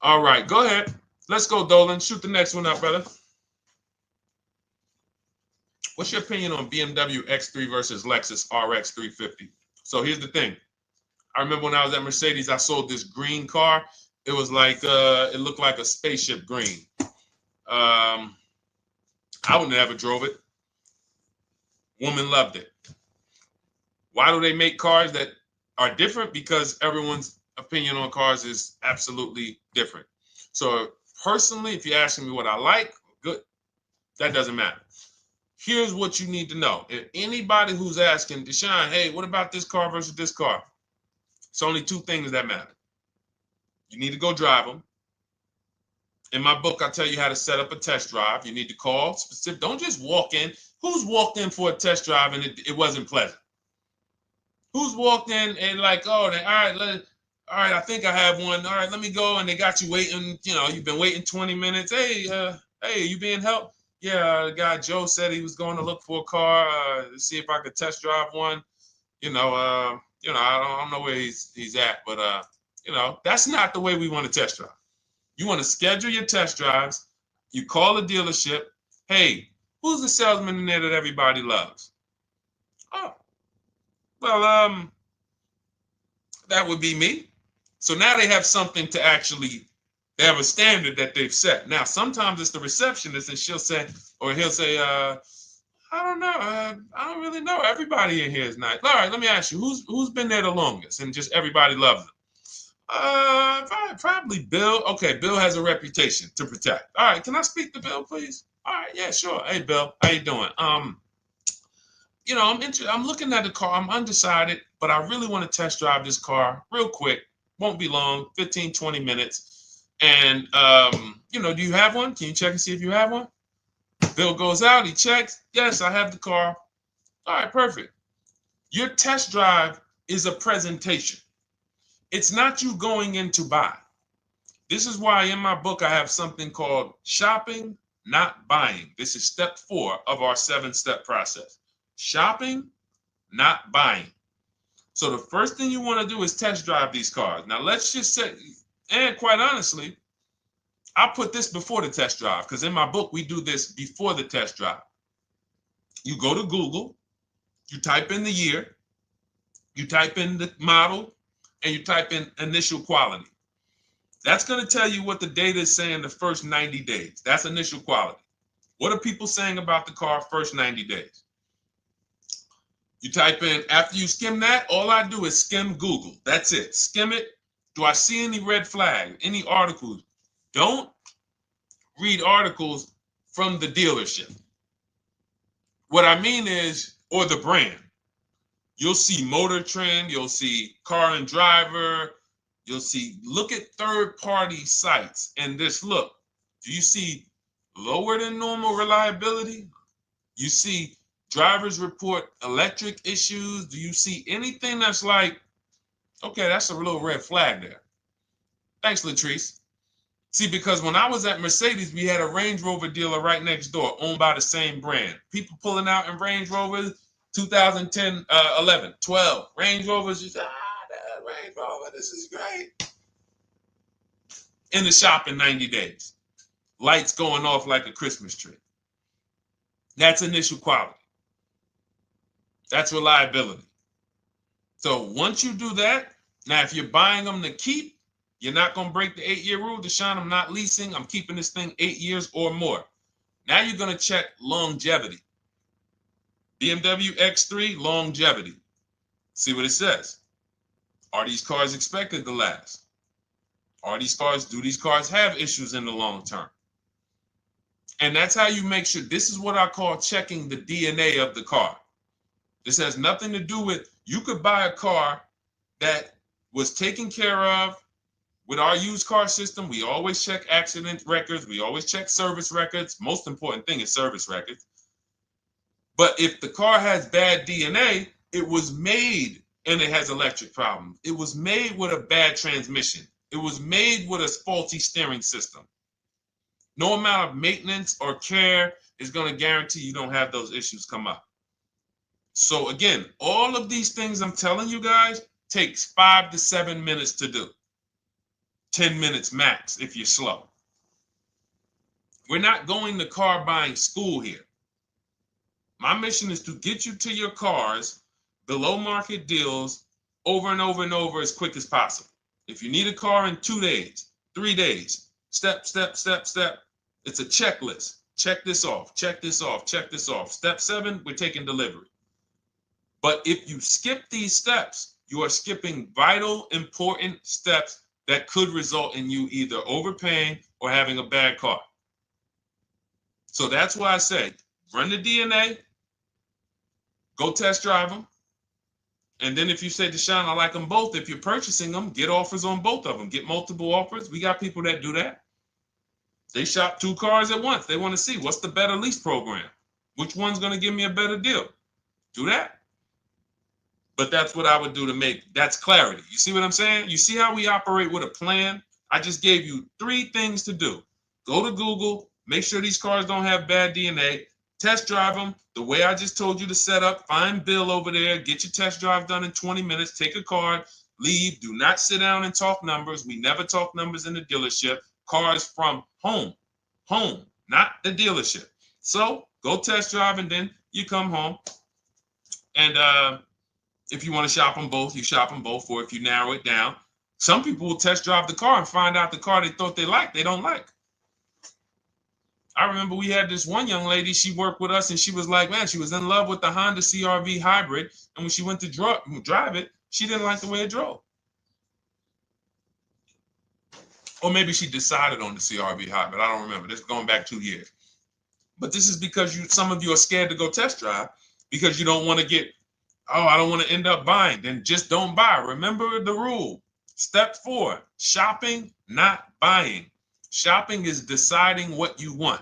All right, go ahead. Let's go, Dolan. Shoot the next one up, brother. What's your opinion on BMW X3 versus Lexus RX 350? So here's the thing. I remember when I was at Mercedes, I sold this green car. It was like, it looked like a spaceship green. I would never drove it. Woman loved it. Why do they make cars that are different? Because everyone's opinion on cars is absolutely different. So personally, if you're asking me what I like, good, that doesn't matter. Here's what you need to know. If anybody who's asking, Deshone, hey, what about this car versus this car? It's only two things that matter. You need to go drive them. In my book, I tell you how to set up a test drive. You need to call specific. Don't just walk in. Who's walked in for a test drive and it wasn't pleasant? Who's walked in and like, oh, all right, I think I have one. All right, let me go. And they got you waiting. You've been waiting 20 minutes. Hey, you being helped? Yeah, the guy Joe said he was going to look for a car to see if I could test drive one. I don't know where he's at, but that's not the way we want to test drive. You want to schedule your test drives. You call the dealership. Hey, who's the salesman in there that everybody loves? Oh, well, that would be me. So now they have something to actually, they have a standard that they've set. Now, sometimes it's the receptionist and he'll say, I don't know. I don't really know. Everybody in here is nice. All right, let me ask you, who's been there the longest? And just everybody loves them. Probably Bill. Okay, Bill has a reputation to protect. All right, can I speak to Bill, please? All right, yeah, sure. Hey, Bill, how you doing? I'm looking at the car. I'm undecided, but I really want to test drive this car real quick. Won't be long, 15, 20 minutes. And, do you have one? Can you check and see if you have one? Bill goes out, he checks. Yes, I have the car. All right, perfect. Your test drive is a presentation. It's not you going in to buy. This is why in my book I have something called shopping, not buying. This is step 4 of our 7-step process. Shopping, not buying. So the first thing you want to do is test drive these cars. Now let's just say, and quite honestly, I put this before the test drive because in my book we do this before the test drive. You go to Google, you type in the year, you type in the model, and you type in initial quality. That's going to tell you what the data is saying the first 90 days. That's initial quality. What are people saying about the car first 90 days? You type in, after you skim that, all I do is skim Google. That's it. Skim it. Do I see any red flags, any articles? Don't read articles from the dealership. What I mean is, or the brand. You'll see Motor Trend, you'll see Car and Driver, look at third-party sites and just look. Do you see lower than normal reliability? You see drivers report electric issues? Do you see anything that's like, okay, that's a little red flag there? Thanks, Latrice. See, because when I was at Mercedes, we had a Range Rover dealer right next door, owned by the same brand. People pulling out in Range Rovers, 2010, 11, 12. Range Rovers, just, that Range Rover, this is great. In the shop in 90 days. Lights going off like a Christmas tree. That's initial quality. That's reliability. So once you do that, now if you're buying them to keep, you're not going to break the 8-year rule. Deshone, I'm not leasing. I'm keeping this thing 8 years or more. Now you're going to check longevity. BMW X3, longevity. See what it says. Are these cars expected to last? Do these cars have issues in the long term? And that's how you make sure. This is what I call checking the DNA of the car. This has nothing to do with, you could buy a car that was taken care of. With our used car system, we always check accident records. We always check service records. Most important thing is service records. But if the car has bad DNA, it was made and it has electric problems. It was made with a bad transmission. It was made with a faulty steering system. No amount of maintenance or care is going to guarantee you don't have those issues come up. So again, all of these things I'm telling you guys takes 5 to 7 minutes to do. 10 minutes max if you're slow. We're not going to car buying school here. My mission is to get you to your cars below market deals over and over and over as quick as possible. If you need a car in 2 days, 3 days, step, step, step, step. It's a checklist. Check this off, check this off, check this off. Step 7, we're taking delivery. But if you skip these steps, you are skipping vital, important steps that could result in you either overpaying or having a bad car. So that's why I say, run the DNA, go test drive them. And then if you say, Deshone, I like them both, if you're purchasing them, get offers on both of them. Get multiple offers. We got people that do that. They shop 2 cars at once. They want to see what's the better lease program. Which one's going to give me a better deal? Do that. But that's what I would do to make, that's clarity. You see what I'm saying? You see how we operate with a plan? I just gave you 3 things to do. Go to Google, make sure these cars don't have bad DNA, test drive them the way I just told you to set up, find Bill over there, get your test drive done in 20 minutes, take a card, leave, do not sit down and talk numbers. We never talk numbers in the dealership. Cars from home, not the dealership. So go test drive and then you come home. And if you want to shop them both, you shop them both. Or if you narrow it down, some people will test drive the car and find out the car they thought they liked, they don't like. I remember we had this one young lady, she worked with us and she was like, man, she was in love with the Honda CR-V hybrid. And when she went to drive it, she didn't like the way it drove. Or maybe she decided on the CR-V hybrid. I don't remember. This is going back 2 years. But this is because some of you are scared to go test drive because you don't want to get, oh, I don't want to end up buying. Then just don't buy. Remember the rule. Step 4, shopping, not buying. Shopping is deciding what you want.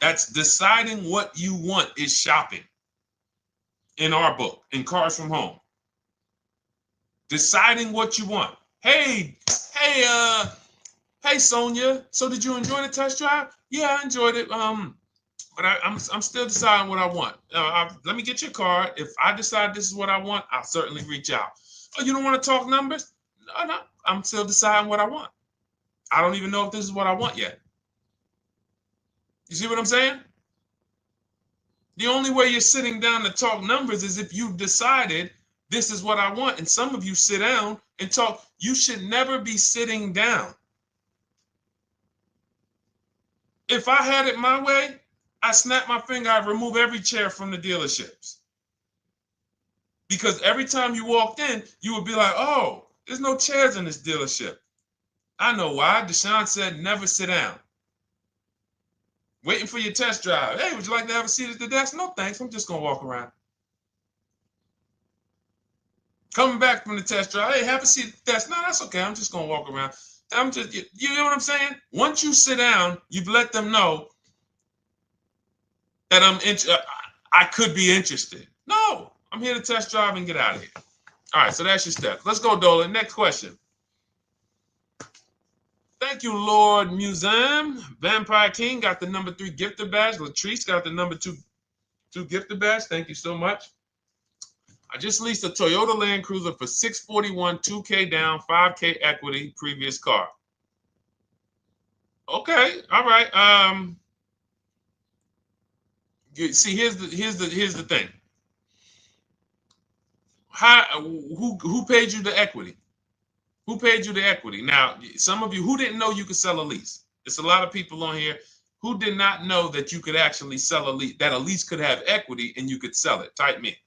That's deciding what you want is shopping. In our book, in Cars from Home. Deciding what you want. Hey, Sonia. So did you enjoy the test drive? Yeah, I enjoyed it. But I'm still deciding what I want. Let me get your card. If I decide this is what I want, I'll certainly reach out. Oh, you don't want to talk numbers? No. I'm still deciding what I want. I don't even know if this is what I want yet. You see what I'm saying? The only way you're sitting down to talk numbers is if you've decided this is what I want. And some of you sit down and talk. You should never be sitting down. If I had it my way, I snap my finger, I remove every chair from the dealerships. Because every time you walked in, you would be like, oh, there's no chairs in this dealership. I know why. Deshone said never sit down. Waiting for your test drive. Hey, would you like to have a seat at the desk? No, thanks. I'm just going to walk around. Coming back from the test drive. Hey, have a seat at the desk. No, that's okay. I'm just going to walk around. You know what I'm saying? Once you sit down, you've let them know that I could be interested. No, I'm here to test drive and get out of here. All right, so that's your step. Let's go, Dolan. Next question. Thank you, Lord Museum. Vampire King got the number 3 gifter badge. Latrice got the number 2 gifter badge. Thank you so much. I just leased a Toyota Land Cruiser for $641, $2K down, $5K equity, previous car. Okay, all right. See, here's the thing. Who paid you the equity? Who paid you the equity? Now, some of you who didn't know you could sell a lease. There's a lot of people on here who did not know that you could actually sell a lease, that a lease could have equity and you could sell it. Type me.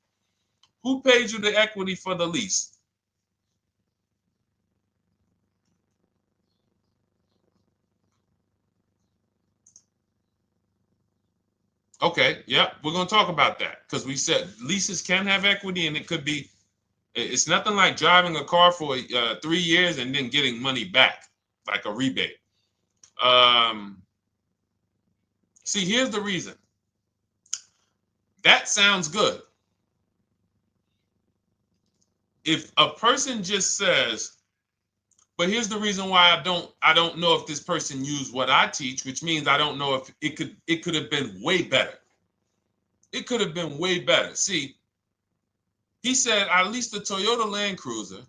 Who paid you the equity for the lease? Okay, yeah, we're going to talk about that because we said leases can have equity and it could be, it's nothing like driving a car for 3 years and then getting money back, like a rebate. See, here's the reason. That sounds good. If a person just says, But here's the reason why I don't know if this person used what I teach, which means I don't know if it could have been way better. It could have been way better. See, he said I leased a Toyota Land Cruiser,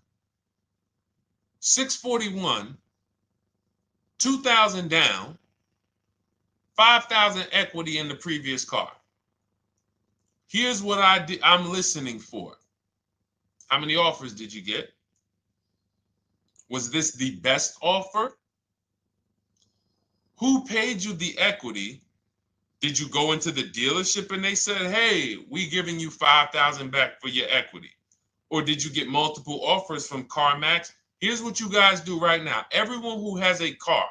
641, 2,000 down, 5,000 equity in the previous car. Here's what I'm listening for. How many offers did you get? Was this the best offer? Who paid you the equity? Did you go into the dealership and they said, hey, we giving you 5,000 back for your equity? Or did you get multiple offers from CarMax? Here's what you guys do right now. Everyone who has a car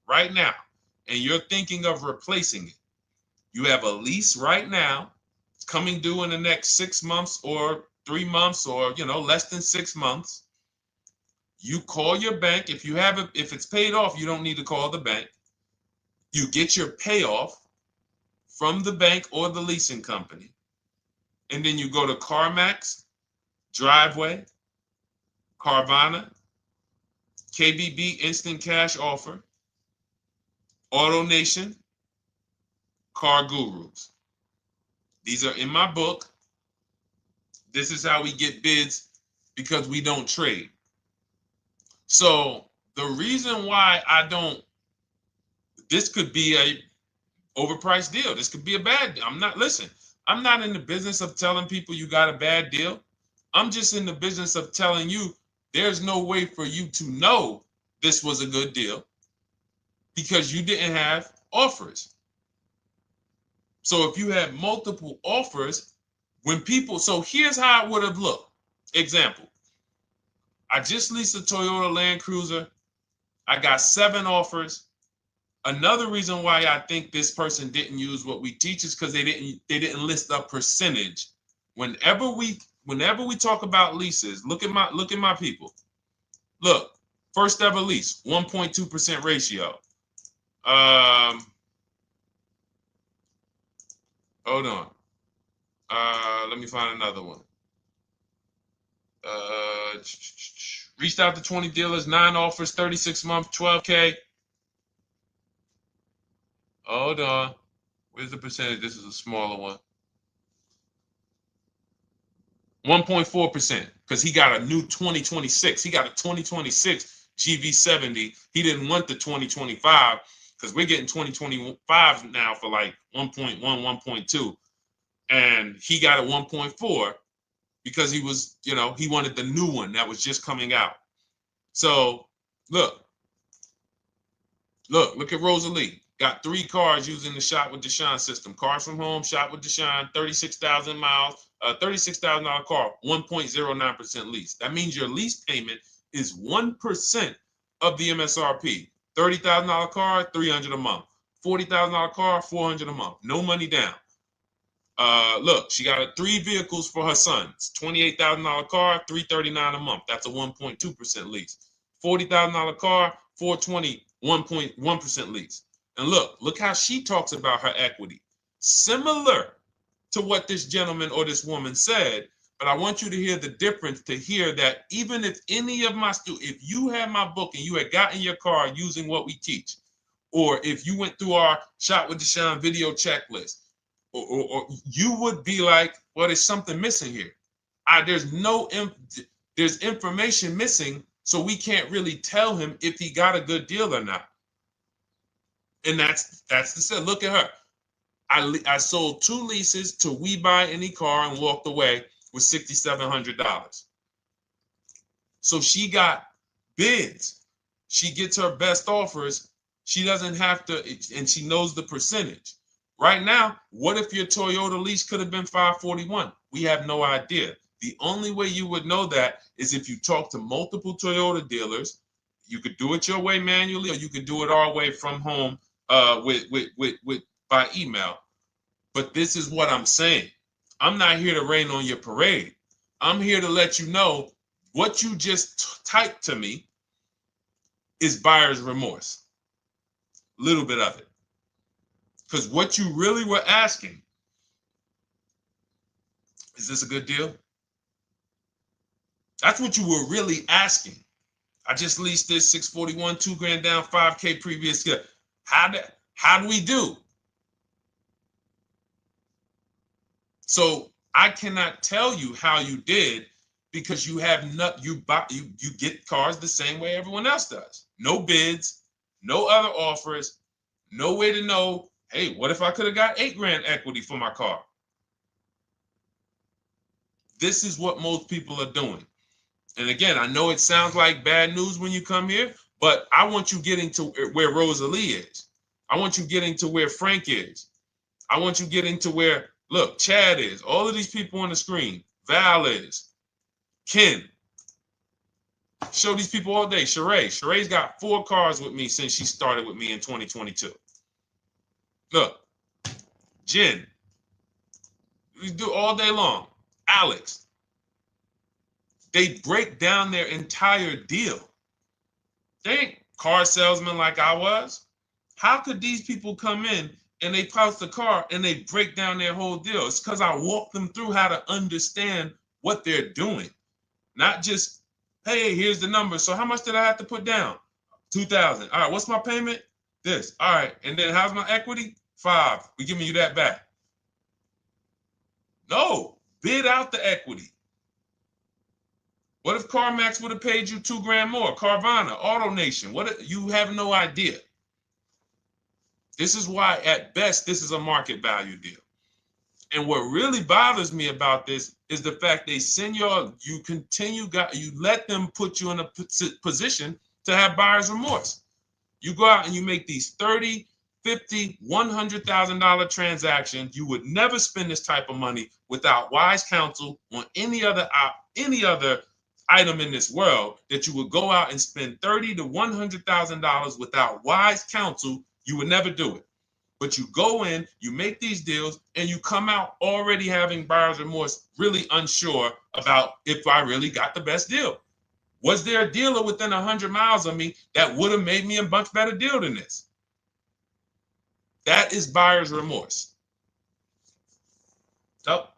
right now, and you're thinking of replacing it, you have a lease right now. It's coming due in the next 6 months or 3 months or, less than 6 months. You call your bank. If it's paid off, you don't need to call the bank. You get your payoff from the bank or the leasing company. And then you go to CarMax, Driveway, Carvana, KBB Instant Cash Offer, AutoNation, Car Gurus. These are in my book. This is how we get bids because we don't trade. So the reason why this could be a overpriced deal. This could be a bad deal. I'm not in the business of telling people you got a bad deal. I'm just in the business of telling you there's no way for you to know this was a good deal because you didn't have offers. So if you had multiple offers, so here's how it would have looked. Example, I just leased a Toyota Land Cruiser. I got 7 offers. Another reason why I think this person didn't use what we teach is because they didn't list a percentage. Whenever we talk about leases, look at my people. Look, first ever lease, 1.2% ratio. Hold on. Let me find another one. Reached out to 20 dealers, 9 offers, 36 months, 12K. Hold on. Where's the percentage? This is a smaller one. 1.4%, because he got a new 2026. He got a 2026 GV70. He didn't want the 2025 because we're getting 2025 now for like 1.1, 1.2. And he got a 1.4 because he was, he wanted the new one that was just coming out. So look at Rosalie. Got 3 cars using the Shop with Deshone system. Cars from home, Shop with Deshone, 36,000 miles, $36,000 car, 1.09% lease. That means your lease payment is 1% of the MSRP. $30,000 car, $300 a month. $40,000 car, $400 a month. No money down. Look, she got 3 vehicles for her sons. $28,000 car, $339 a month. That's a 1.2% lease. $40,000 car, $420, 1.1% lease. And look how she talks about her equity. Similar to what this gentleman or this woman said, but I want you to hear the difference, to hear that even if any of my students, if you had my book and you had gotten your car using what we teach, or if you went through our Shop with Deshone video checklist, or you would be like, well, there's something missing here. There's information missing, so we can't really tell him if he got a good deal or not. And that's the set. Look at her. I sold 2 leases to We Buy Any Car and walked away with $6,700. So she got bids. She gets her best offers. She doesn't have to, and she knows the percentage. Right now, what if your Toyota lease could have been 541? We have no idea. The only way you would know that is if you talk to multiple Toyota dealers. You could do it your way manually, or you could do it our way from home by email. But this is what I'm saying. I'm not here to rain on your parade. I'm here to let you know what you just typed to me is buyer's remorse. A little bit of it. Because what you really were asking, is this a good deal? That's what you were really asking. I just leased this 641, 2 grand down, 5K previous year. How do we do? So I cannot tell you how you did because you have not you get cars the same way everyone else does. No bids, no other offers, no way to know, hey, what if I could have got 8 grand equity for my car? This is what most people are doing. And again, I know it sounds like bad news when you come here, but I want you getting to where Rosalie is. I want you getting to where Frank is. I want you getting to where, look, Chad is. All of these people on the screen. Val is. Ken. Show these people all day. Sheree. Sheree's got 4 cars with me since she started with me in 2022. Look. Jen. We do all day long. Alex. They break down their entire deal. They ain't car salesmen like I was. How could these people come in and they post the car and they break down their whole deal? It's because I walk them through how to understand what they're doing. Not just, hey, here's the number. So how much did I have to put down? 2,000. All right, what's my payment? This. All right, and then how's my equity? 5. We're giving you that back. No, bid out the equity. What if CarMax would have paid you 2 grand more? Carvana, AutoNation, what? You have no idea. This is why, at best, this is a market value deal. And what really bothers me about this is the fact they send you let them put you in a position to have buyer's remorse. You go out and you make these $30,000, $50,000, $100,000 transactions. You would never spend this type of money without wise counsel on any other item in this world, that you would go out and spend $30,000 to $100,000 without wise counsel. You would never do it. But you go in, you make these deals, and you come out already having buyer's remorse, really unsure about if I really got the best deal. Was there a dealer within 100 miles of me that would have made me a much better deal than this? That is buyer's remorse. So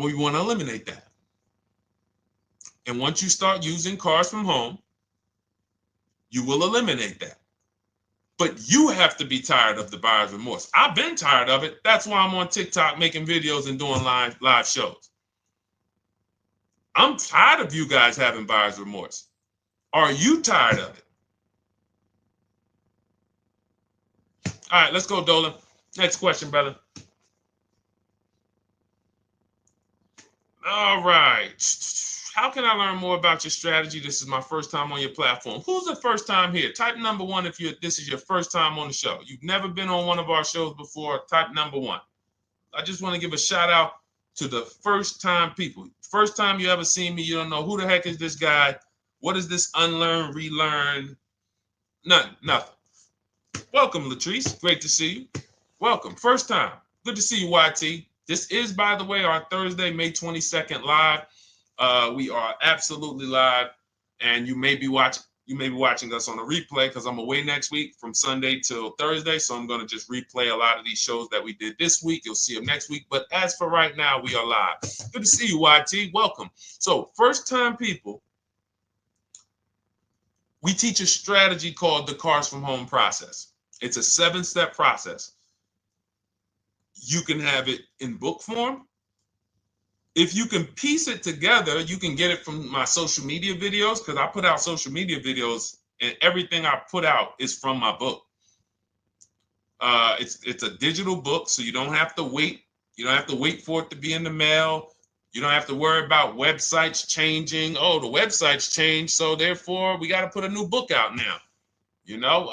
we want to eliminate that. And once you start using cars from home, you will eliminate that. But you have to be tired of the buyer's remorse. I've been tired of it. That's why I'm on TikTok making videos and doing live shows. I'm tired of you guys having buyer's remorse. Are you tired of it? All right, let's go, Dolan. Next question, brother. All right. How can I learn more about your strategy? This is my first time on your platform. Who's the first time here? Type number 1 if this is your first time on the show. You've never been on one of our shows before. Type number 1. I just want to give a shout out to the first time people. First time you ever seen me, you don't know who the heck is this guy. What is this unlearn, relearn? Nothing. Welcome, Latrice. Great to see you. Welcome. First time. Good to see you, YT. This is, by the way, our Thursday, May 22nd live. We are absolutely live, and you may be watching us on a replay because I'm away next week from Sunday till Thursday. So I'm going to just replay a lot of these shows that we did this week. You'll see them next week. But as for right now, we are live. Good to see you, YT. Welcome. So first time people, we teach a strategy called the Cars from Home process. It's a 7-step process. You can have it in book form. If you can piece it together, you can get it from my social media videos, because I put out social media videos and everything I put out is from my book. It's a digital book, so you don't have to wait. You don't have to wait for it to be in the mail. You don't have to worry about websites changing. Oh, the website's changed, so therefore we got to put a new book out now. You know,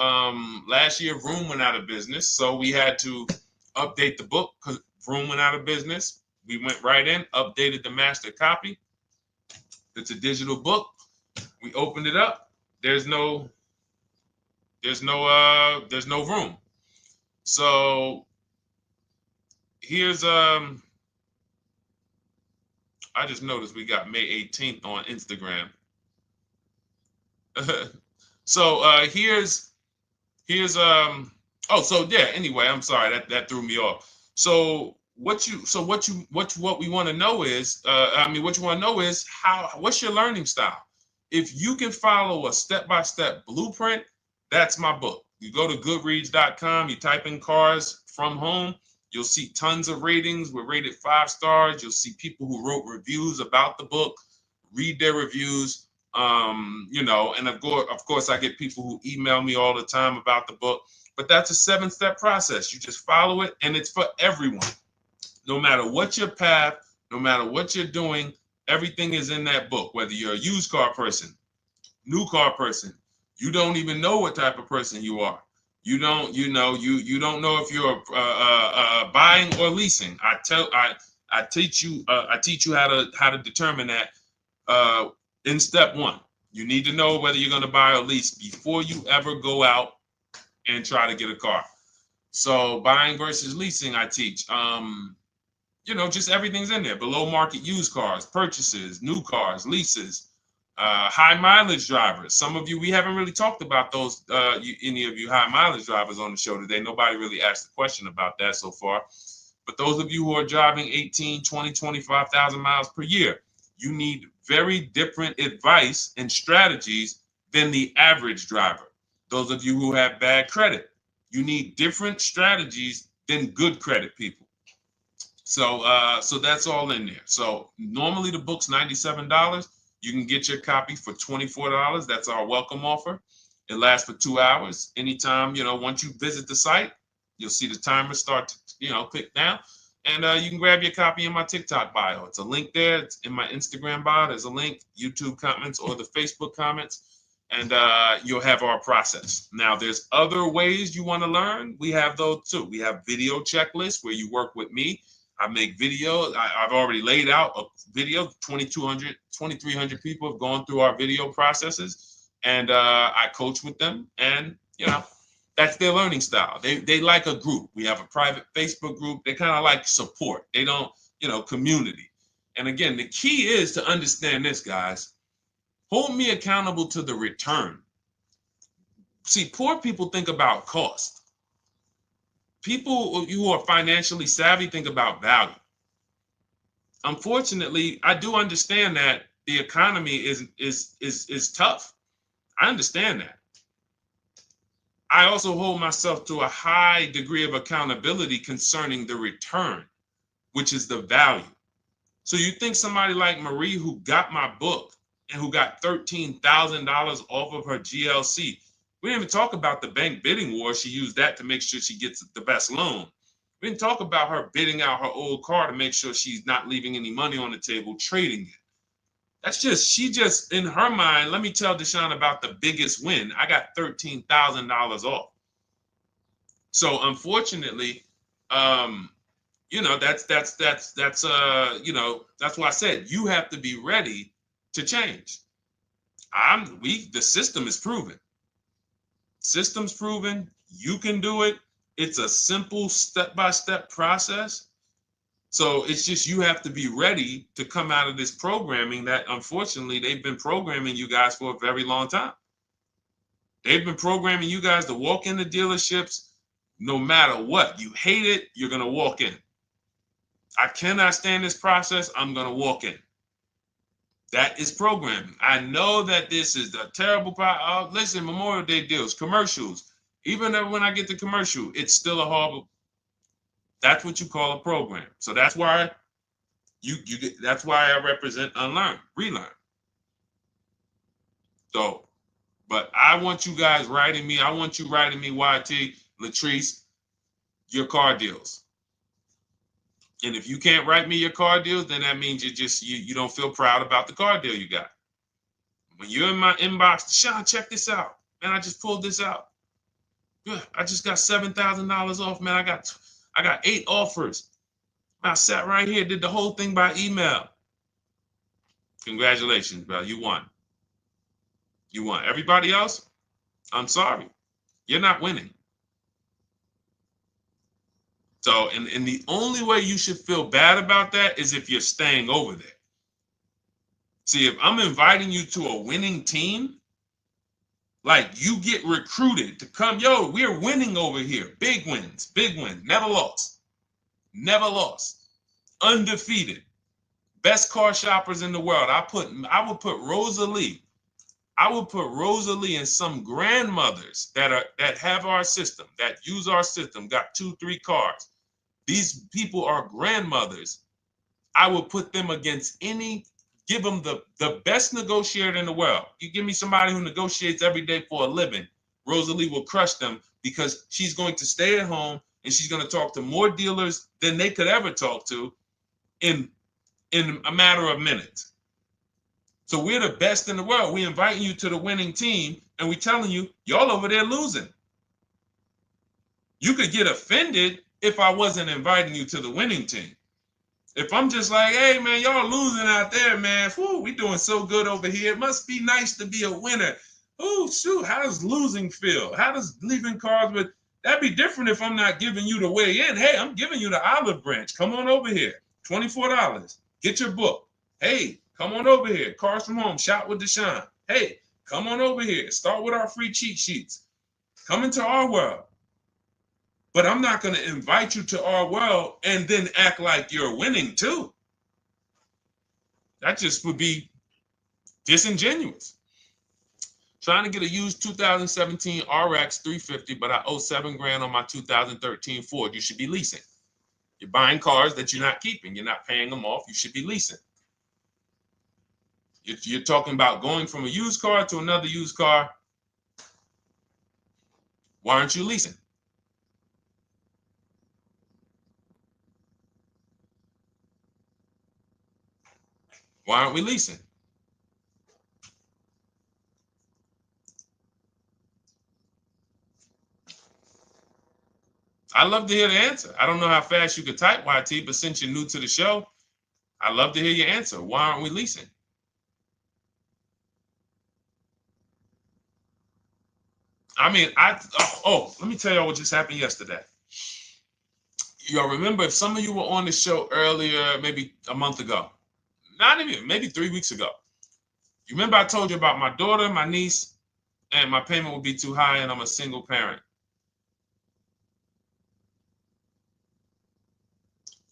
last year Vroom went out of business, so we had to update the book because Vroom went out of business. We went right in, updated the master copy. It's a digital book. We opened it up. There's no room. So here's I just noticed we got May 18th on Instagram. So here's anyway, I'm sorry, that threw me off. So what we want to know is, what's your learning style? If you can follow a step-by-step blueprint, that's my book. You go to goodreads.com, you type in cars from home, you'll see tons of ratings. We're rated 5 stars. You'll see people who wrote reviews about the book, read their reviews. And of course, I get people who email me all the time about the book. But that's a 7-step process. You just follow it, and it's for everyone. No matter what your path, no matter what you're doing, everything is in that book. Whether you're a used car person, new car person, you don't even know what type of person you are. You don't know if you're buying or leasing. I teach you how to determine that in step 1. You need to know whether you're going to buy or lease before you ever go out and try to get a car. So buying versus leasing, I teach. Just everything's in there. Below market used cars, purchases, new cars, leases, high mileage drivers. Some of you, we haven't really talked about those, any of you high mileage drivers on the show today. Nobody really asked a question about that so far. But those of you who are driving 18, 20, 25,000 miles per year, you need very different advice and strategies than the average driver. Those of you who have bad credit, you need different strategies than good credit people. So that's all in there. So normally the book's $97. You can get your copy for $24. That's our welcome offer. It lasts for 2 hours. Anytime, once you visit the site, you'll see the timer start to, click down. And you can grab your copy in my TikTok bio. It's a link there. It's in my Instagram bio. There's a link, YouTube comments or the Facebook comments. And you'll have our process. Now, there's other ways you want to learn. We have those too. We have video checklists where you work with me. I make videos. I've already laid out a video. 2,300 people have gone through our video processes, and I coach with them. And that's their learning style. They like a group. We have a private Facebook group. They kind of like support. They don't, community. And again, the key is to understand this, guys. Hold me accountable to the return. See, poor people think about cost. People who are financially savvy think about value. Unfortunately, I do understand that the economy is tough. I understand that. I also hold myself to a high degree of accountability concerning the return, which is the value. So you think somebody like Marie, who got my book and who got $13,000 off of her GLC, we didn't even talk about the bank bidding war. She used that to make sure she gets the best loan. We didn't talk about her bidding out her old car to make sure she's not leaving any money on the table, trading it. She just, in her mind, let me tell Deshone about the biggest win. I got $13,000 off. So unfortunately, that's why I said you have to be ready to change. The system is proven. System's proven. You can do it. It's a simple step-by-step process. So it's just you have to be ready to come out of this programming that unfortunately they've been programming you guys for a very long time. They've been programming you guys to walk into dealerships no matter what. You hate it, you're going to walk in. I cannot stand this process, I'm going to walk in. That is programming. I know that this is a terrible part. Listen, Memorial Day deals, commercials. Even when I get the commercial, it's still a horrible. That's what you call a program. So that's why that's why I represent unlearn, relearn. So, but I want you guys writing me. I want you writing me, YT, Latrice, your car deals. And if you can't write me your car deals, then that means you don't feel proud about the car deal you got. When you're in my inbox, Deshone, check this out. Man, I just pulled this out. Yeah, I just got $7,000 off, man. I got 8 offers. I sat right here, did the whole thing by email. Congratulations, bro. You won. You won. Everybody else, I'm sorry. You're not winning. So, and the only way you should feel bad about that is if you're staying over there. See, if I'm inviting you to a winning team, like you get recruited to come, yo, we're winning over here. Big wins, never lost. Never lost. Undefeated. Best car shoppers in the world. I would put Rosalie I will put Rosalie and some grandmothers that have our system, that use our system, got 2-3 cars. These people are grandmothers. I will put them against give them the best negotiator in the world. You give me somebody who negotiates every day for a living, Rosalie will crush them because she's going to stay at home and she's going to talk to more dealers than they could ever talk to in a matter of minutes. So we're the best in the world. We inviting you to the winning team and we telling you, y'all over there losing. You could get offended if I wasn't inviting you to the winning team. If I'm just like, hey, man, y'all losing out there, man. Whew, we doing so good over here. It must be nice to be a winner. Oh, shoot, how does losing feel? How does leaving cars with... That'd be different if I'm not giving you the way in. Hey, I'm giving you the olive branch. Come on over here. $24. Get your book. Hey, come on over here. Cars from Home. Shop with Deshone. Hey, come on over here. Start with our free cheat sheets. Come into our world. But I'm not going to invite you to our world and then act like you're winning too. That just would be disingenuous. Trying to get a used 2017 RX 350, but I owe $7,000 on my 2013 Ford. You should be leasing. You're buying cars that you're not keeping. You're not paying them off. You should be leasing. You're talking about going from a used car to another used car. Why aren't you leasing? Why aren't we leasing? I'd love to hear the answer. I don't know how fast you could type, YT, but since you're new to the show, I'd love to hear your answer. Why aren't we leasing? I mean, let me tell y'all what just happened yesterday. Y'all remember, if some of you were on the show earlier, maybe a month ago, not even, maybe 3 weeks ago. You remember I told you about my daughter, my niece, and my payment would be too high and I'm a single parent.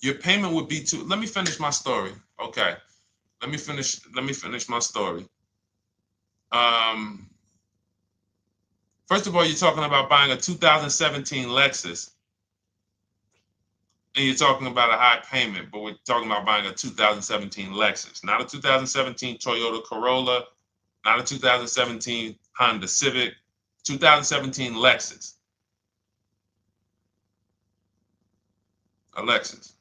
Your payment would be too, let me finish my story. Okay. Let me finish my story. First of all, you're talking about buying a 2017 Lexus. And you're talking about a high payment, but we're talking about buying a 2017 Lexus, not a 2017 Toyota Corolla, not a 2017 Honda Civic, 2017 Lexus. A Lexus.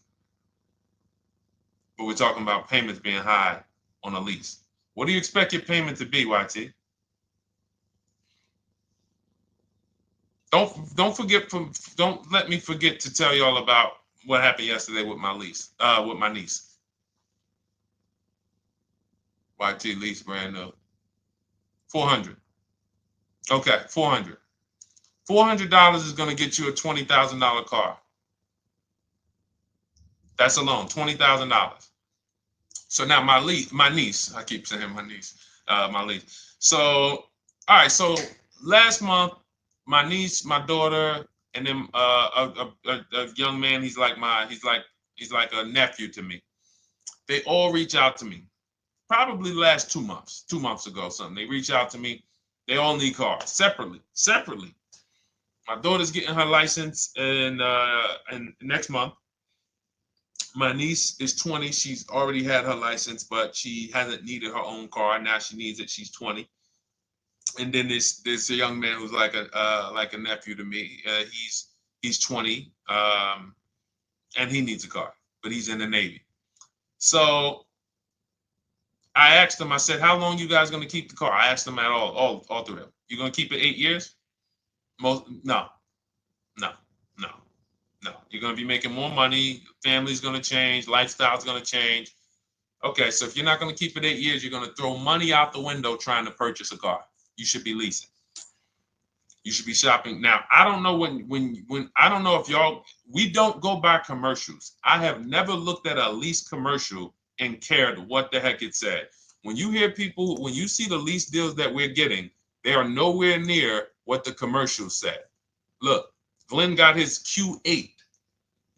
But we're talking about payments being high on a lease. What do you expect your payment to be, YT? Don't let me forget to tell y'all about what happened yesterday with my niece. YT lease brand new. $400. Okay, $400. $400 is going to get you a $20,000 car. That's alone, $20,000. So now my niece, I keep saying my niece, my lease. So, all right, so last month, my niece, my daughter, and then a young man, he's like a nephew to me. They all reach out to me. Probably the last 2 months ago, something. They reach out to me. They all need cars separately. My daughter's getting her license in next month. My niece is 20. She's already had her license, but she hasn't needed her own car. Now she needs it. She's 20. And then there's a young man who's like a nephew to me. He's 20, and he needs a car, but he's in the Navy. So I asked them. I said, "How long you guys gonna keep the car?" I asked them at all three of them. You gonna keep it 8 years? No. You're gonna be making more money. Family's gonna change. Lifestyle's gonna change. Okay, so if you're not gonna keep it 8 years, you're gonna throw money out the window trying to purchase a car. You should be leasing. You should be shopping. Now, I don't know when I don't know if we don't go by commercials. I have never looked at a lease commercial and cared what the heck it said. When you see the lease deals that we're getting, they are nowhere near what the commercial said. Look, Glenn got his Q8,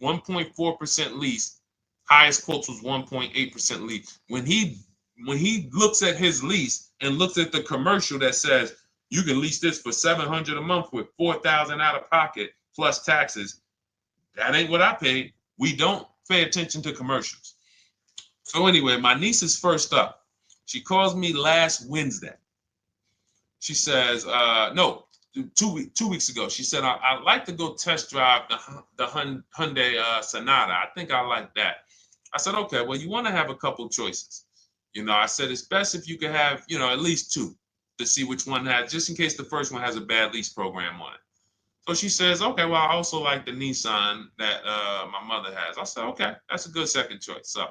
1.4% lease. Highest quotes was 1.8% lease. When he when he looks at his lease and looks at the commercial that says you can lease this for $700 a month with $4,000 out of pocket plus taxes, that ain't what I paid. We don't pay attention to commercials. So anyway, my niece is first up. She calls me last Wednesday. She says, no, 2 weeks ago. She said, I'd like to go test drive the Hyundai Sonata. I think I like that. I said, okay, well, you want to have a couple choices. I said, it's best if you could have, at least two to see which one has, just in case the first one has a bad lease program on it. So she says, okay, well, I also like the Nissan that my mother has. I said, okay, that's a good second choice. So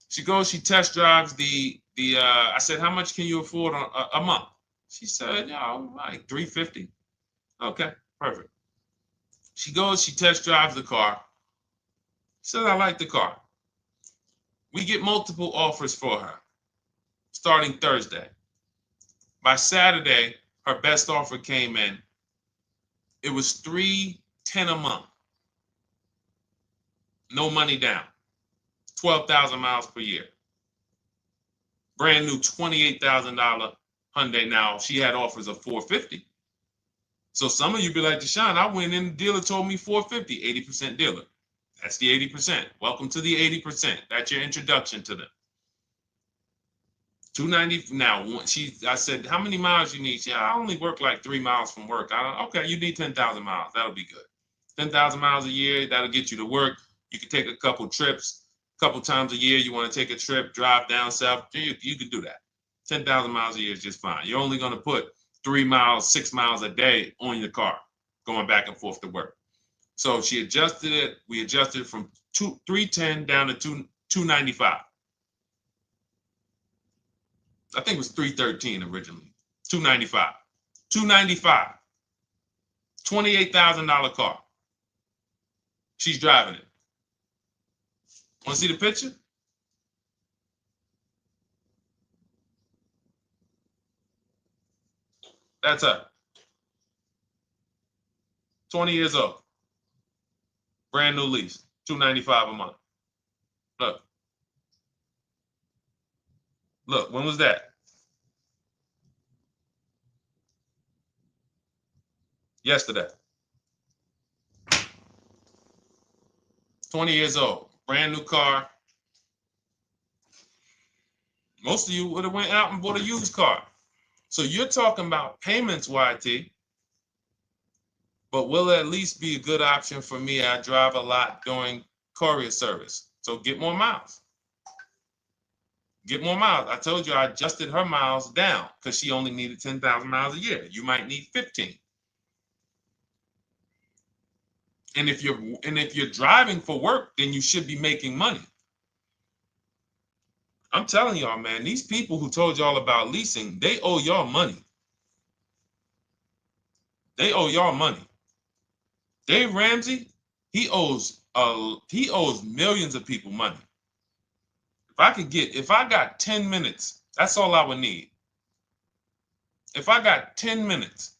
she goes, she test drives I said, how much can you afford a month? She said, like $350. Okay, perfect. She goes, she test drives the car. She says, I like the car. We get multiple offers for her starting Thursday. By Saturday, her best offer came in. It was $310 a month. No money down. 12,000 miles per year. Brand new $28,000 Hyundai. Now, she had offers of $450. So some of you be like, Deshone, I went in, the dealer told me $450, 80% dealer. That's the 80%. Welcome to the 80%. That's your introduction to them. $290. Now, I said, how many miles you need? Yeah, I only work like 3 miles from work. Okay, you need 10,000 miles. That'll be good. 10,000 miles a year, that'll get you to work. You can take a couple trips, a couple times a year. You want to take a trip, drive down south, you can do that. 10,000 miles a year is just fine. You're only going to put 3 miles, 6 miles a day on your car, going back and forth to work. So she adjusted it. We adjusted it from 310 down to 295. I think it was 313 originally. 295. 295. $28,000 car. She's driving it. Want to see the picture? That's her. 20 years old. Brand new lease. $295 a month. Look. Look, when was that? Yesterday. 20 years old. Brand new car. Most of you would have went out and bought a used car. So you're talking about payments, YT. But will it at least be a good option for me? I drive a lot during courier service. So get more miles. Get more miles. I told you I adjusted her miles down because she only needed 10,000 miles a year. You might need 15. And if you're driving for work, then you should be making money. I'm telling y'all, man, these people who told y'all about leasing, they owe y'all money. They owe y'all money. Dave Ramsey, he owes millions of people money. If I got 10 minutes, that's all I would need. If I got 10 minutes,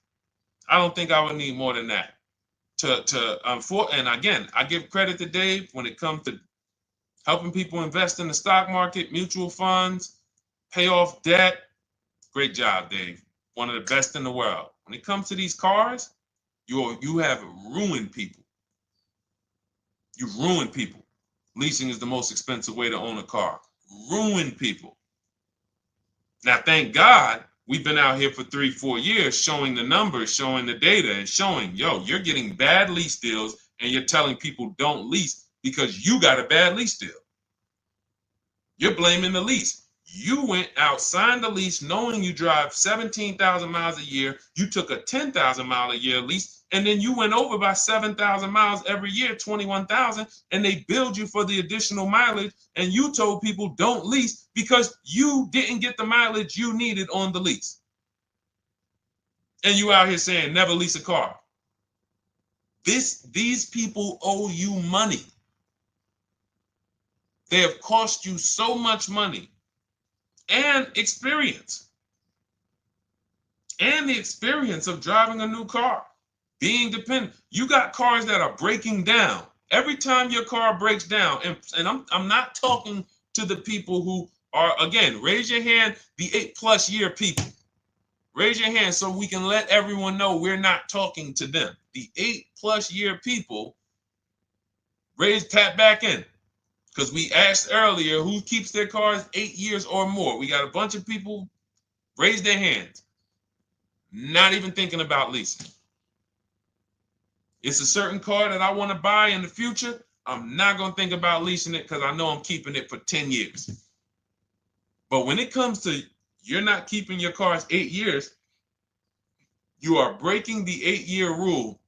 I don't think I would need more than that. And again, I give credit to Dave when it comes to helping people invest in the stock market, mutual funds, pay off debt. Great job, Dave. One of the best in the world. When it comes to these cars, you have ruined people. You've ruined people. Leasing is the most expensive way to own a car. Ruined people. Now, thank God, we've been out here for 3-4 years showing the numbers, showing the data, and showing, you're getting bad lease deals, and you're telling people don't lease because you got a bad lease deal. You're blaming the lease. You went out, signed the lease, knowing you drive 17,000 miles a year. You took a 10,000 mile a year lease, and then you went over by 7,000 miles every year, 21,000, and they billed you for the additional mileage, and you told people don't lease because you didn't get the mileage you needed on the lease. And you out here saying never lease a car. These people owe you money. They have cost you so much money and experience. And the experience of driving a new car, being dependent. You got cars that are breaking down. Every time your car breaks down, and I'm not talking to the people who Or again, raise your hand, the 8+ year people. Raise your hand so we can let everyone know we're not talking to them. The 8+ year people, tap back in. Because we asked earlier who keeps their cars 8 years or more. We got a bunch of people raise their hands. Not even thinking about leasing. It's a certain car that I want to buy in the future. I'm not going to think about leasing it because I know I'm keeping it for 10 years. But when it comes to you're not keeping your cars 8 years, you are breaking the 8-year rule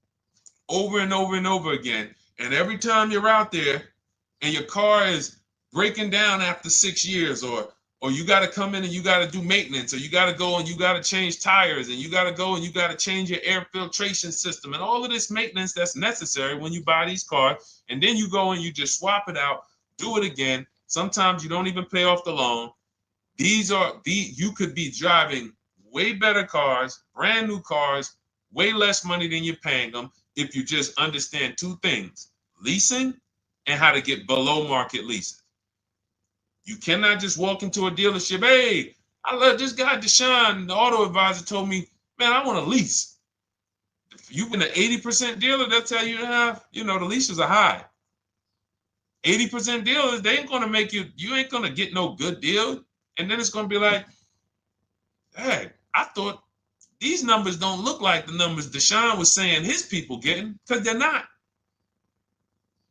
over and over and over again. And every time you're out there and your car is breaking down after 6 years, or you got to come in and you got to do maintenance, or you got to go and you got to change tires, and you got to go and you got to change your air filtration system, and all of this maintenance that's necessary when you buy these cars, and then you go and you just swap it out, do it again. Sometimes you don't even pay off the loan. You could be driving way better cars, brand new cars, way less money than you're paying them if you just understand 2 things: leasing and how to get below market leases. You cannot just walk into a dealership. Hey, I love this guy, Deshone, the auto advisor, told me, man, I want to lease. If you've been an 80% dealer, they'll tell you, the leases are high. 80% dealers, they ain't going to make you ain't going to get no good deal. And then it's going to be like, hey, I thought these numbers don't look like the numbers Deshone was saying his people getting, because they're not.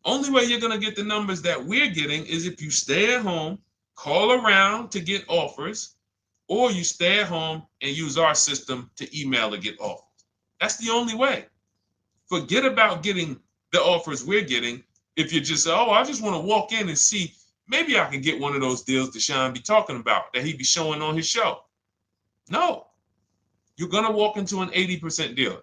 Only way you're going to get the numbers that we're getting is if you stay at home, call around to get offers, or you stay at home and use our system to email to get offers. That's the only way. Forget about getting the offers we're getting. If you just say, oh, I just want to walk in and see, maybe I can get one of those deals Deshone be talking about that he be showing on his show. No, you're going to walk into an 80% dealer.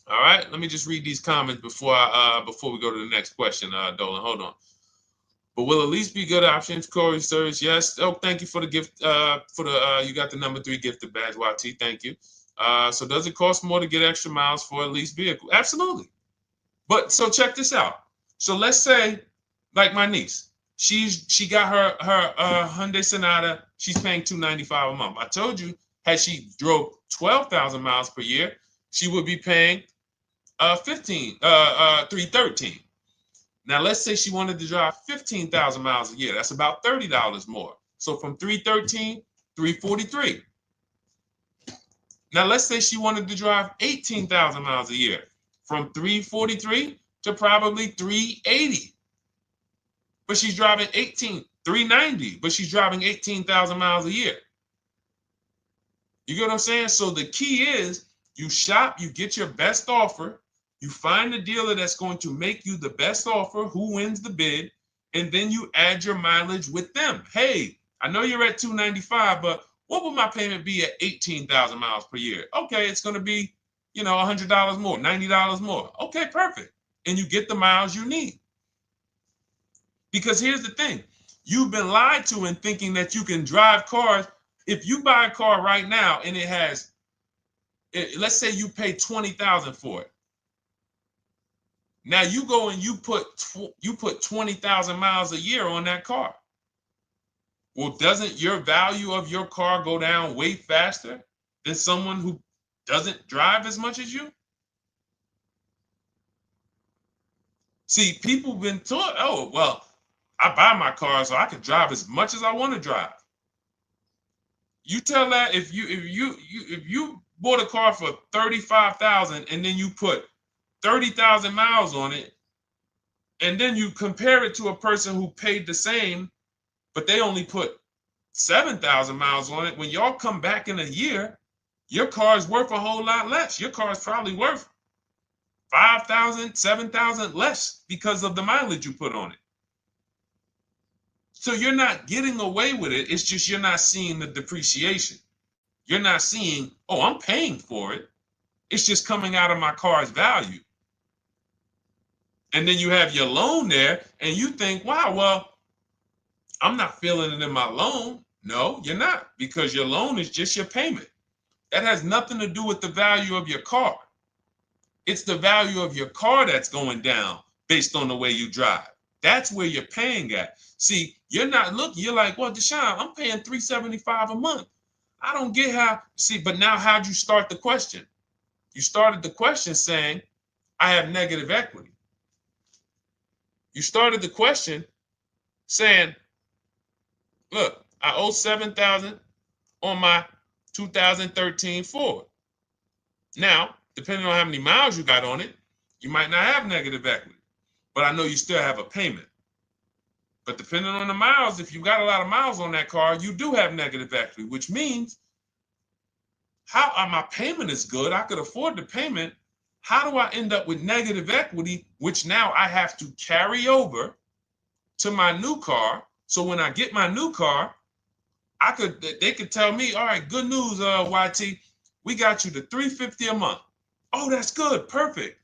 All right, let me just read these comments before we go to the next question, Dolan. Hold on. But will a lease be good options? Corey Sturge, yes. Oh, thank you for the gift. You got the number 3 gifted badge, YT. Thank you. So does it cost more to get extra miles for a leased vehicle? Absolutely. But so check this out. So let's say, like my niece, she got her Hyundai Sonata. She's paying $295 a month. I told you, had she drove 12,000 miles per year, she would be paying $313. Now let's say she wanted to drive 15,000 miles a year. That's about $30 more. So from $313, $343. Now let's say she wanted to drive 18,000 miles a year, from $343 to probably $380. But she's driving $390, but she's driving 18,000 miles a year. You get what I'm saying? So the key is you shop, you get your best offer, you find the dealer that's going to make you the best offer, who wins the bid, and then you add your mileage with them. Hey, I know you're at $295, but what would my payment be at 18,000 miles per year? Okay, it's going to be, $100 more, $90 more. Okay, perfect. And you get the miles you need. Because here's the thing. You've been lied to in thinking that you can drive cars. If you buy a car right now and it has, let's say you pay $20,000 for it. Now you go and you put 20,000 miles a year on that car. Well, doesn't your value of your car go down way faster than someone who doesn't drive as much as you? See, people have been taught, oh, well, I buy my car so I can drive as much as I want to drive. You tell that if you bought a car for $35,000 and then you put 30,000 miles on it, and then you compare it to a person who paid the same, but they only put 7,000 miles on it. When y'all come back in a year, your car is worth a whole lot less. Your car is probably worth 5,000, 7,000 less because of the mileage you put on it. So you're not getting away with it. It's just you're not seeing the depreciation. You're not seeing, oh, I'm paying for it. It's just coming out of my car's value. And then you have your loan there and you think, wow, well, I'm not feeling it in my loan. No, you're not, because your loan is just your payment. That has nothing to do with the value of your car. It's the value of your car that's going down based on the way you drive. That's where you're paying at. See, you're not looking, you're like, well, Deshone, I'm paying $375 a month. I don't get how, see, but now how'd you start the question? You started the question saying, I have negative equity. You started the question saying, look, I owe $7,000 on my 2013 Ford. Now, depending on how many miles you got on it, you might not have negative equity, but I know you still have a payment. But depending on the miles, if you got a lot of miles on that car, you do have negative equity, which means my payment is good. I could afford the payment. How do I end up with negative equity, which now I have to carry over to my new car? So when I get my new car, they could tell me, all right, good news, YT, we got you to $350 a month. Oh, that's good, perfect.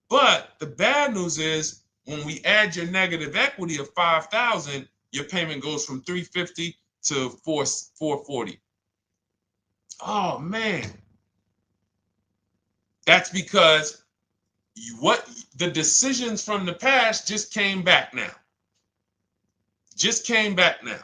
But the bad news is when we add your negative equity of $5,000, your payment goes from $350 to $440. Oh man, that's because the decisions from the past just came back now. Just came back now.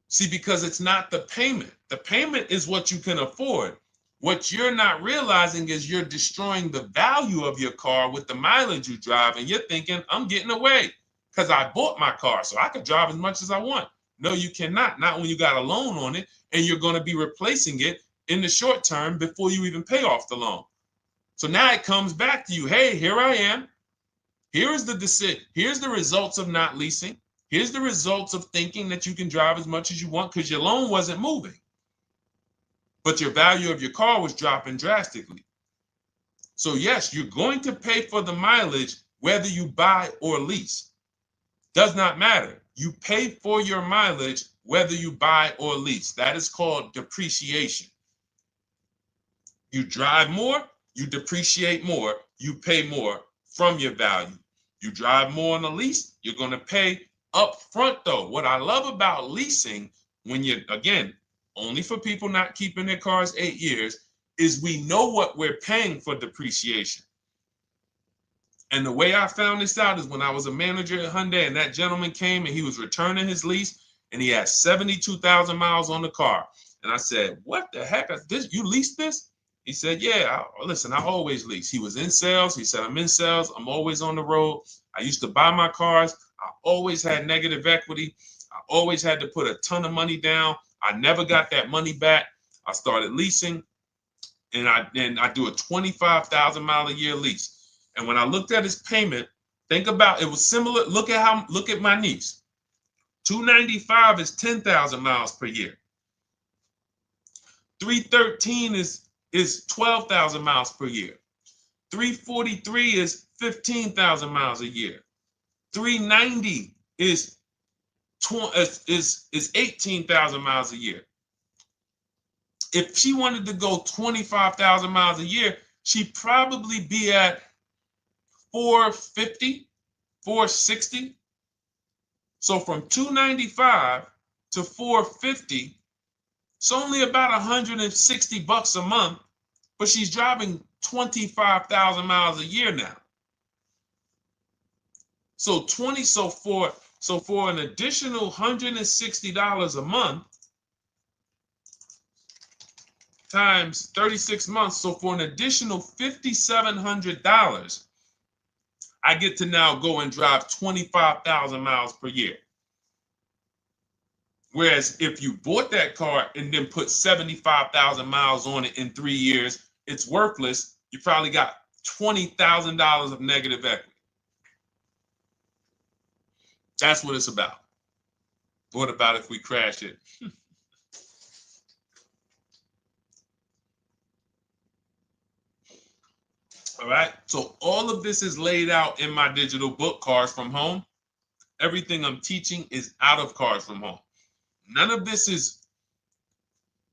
See, because it's not the payment. The payment is what you can afford. What you're not realizing is you're destroying the value of your car with the mileage you drive, and you're thinking, I'm getting away because I bought my car, so I could drive as much as I want. No, you cannot. Not when you got a loan on it, and you're going to be replacing it in the short term before you even pay off the loan. So now it comes back to you. Hey, here I am. Here's the decision. Here's the results of not leasing. Here's the results of thinking that you can drive as much as you want because your loan wasn't moving. But your value of your car was dropping drastically. So yes, you're going to pay for the mileage whether you buy or lease. Does not matter. You pay for your mileage whether you buy or lease. That is called depreciation. You drive more, you depreciate more, you pay more from your value. You drive more on a lease, you're going to pay up front though. What I love about leasing, when you're, again, only for people not keeping their cars 8 years, is we know what we're paying for depreciation. And the way I found this out is when I was a manager at Hyundai and that gentleman came and he was returning his lease and he had 72,000 miles on the car. And I said, what the heck is this? You leased this? He said, yeah, listen, I always lease. He was in sales. He said, I'm in sales. I'm always on the road. I used to buy my cars. I always had negative equity. I always had to put a ton of money down. I never got that money back. I started leasing, and I do a 25,000 mile a year lease. And when I looked at his payment, think about it was similar. Look at my niece. 295 is 10,000 miles per year. 313 is 12,000 miles per year. 343 is 15,000 miles a year. 390 is 18,000 miles a year. If she wanted to go 25,000 miles a year, she'd probably be at 450, 460. So from 295 to 450, it's only about 160 bucks a month, but she's driving 25,000 miles a year now. So for an additional $160 a month times 36 months, so for an additional $5,700, I get to now go and drive 25,000 miles per year. Whereas if you bought that car and then put 75,000 miles on it in 3 years, it's worthless. You probably got $20,000 of negative equity. That's what it's about. What about if we crash it? All right. So all of this is laid out in my digital book, Cars from Home. Everything I'm teaching is out of Cars from Home. None of this is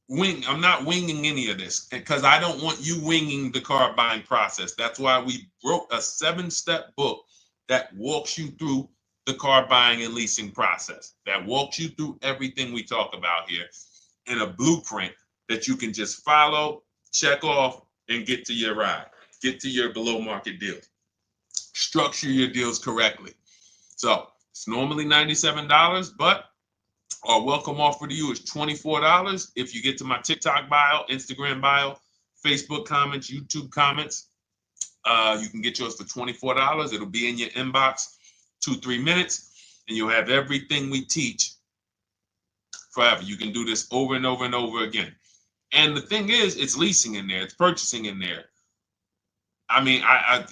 I'm not winging any of this because I don't want you winging the car buying process. That's why we wrote a 7-step book that walks you through the car buying and leasing process, that walks you through everything we talk about here in a blueprint that you can just follow, check off, and get to your ride, get to your below market deal. Structure your deals correctly. So it's normally $97, but our welcome offer to you is $24 if you get to my TikTok bio, Instagram bio, Facebook comments, YouTube comments. You can get yours for $24. It'll be in your inbox 2-3 minutes, and you'll have everything we teach forever. You can do this over and over and over again. And the thing is, it's leasing in there, it's purchasing in there. I mean, I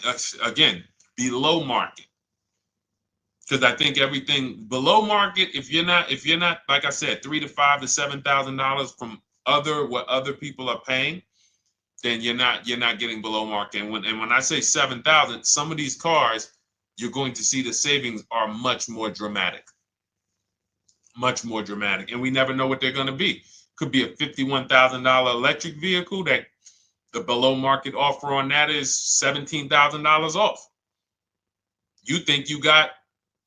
again, below market. Because I think everything below market, if you're not, like I said, $3,000 to $5,000 to $7,000 from what other people are paying, then you're not getting below market. And when I say 7,000, some of these cars, you're going to see the savings are much more dramatic. Much more dramatic. And we never know what they're going to be. Could be a $51,000 electric vehicle that the below market offer on that is $17,000 off. You think you got,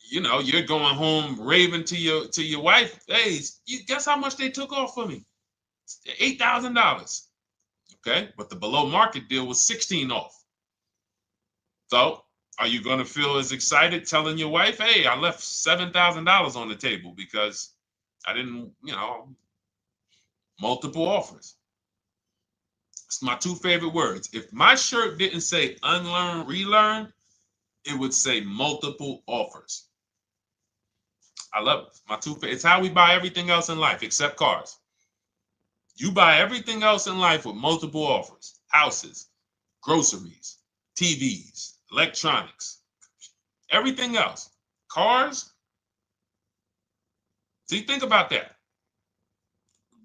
you're going home raving to your wife. Hey, you guess how much they took off for me? $8,000. Okay, but the below market deal was 16 off. So are you going to feel as excited telling your wife, hey, I left $7,000 on the table because I didn't, multiple offers. It's my two favorite words. If my shirt didn't say unlearn, relearn, it would say multiple offers. I love it. My two favorite. It's how we buy everything else in life except cars. You buy everything else in life with multiple offers. Houses, groceries, TVs, electronics, everything else. Cars. See, think about that.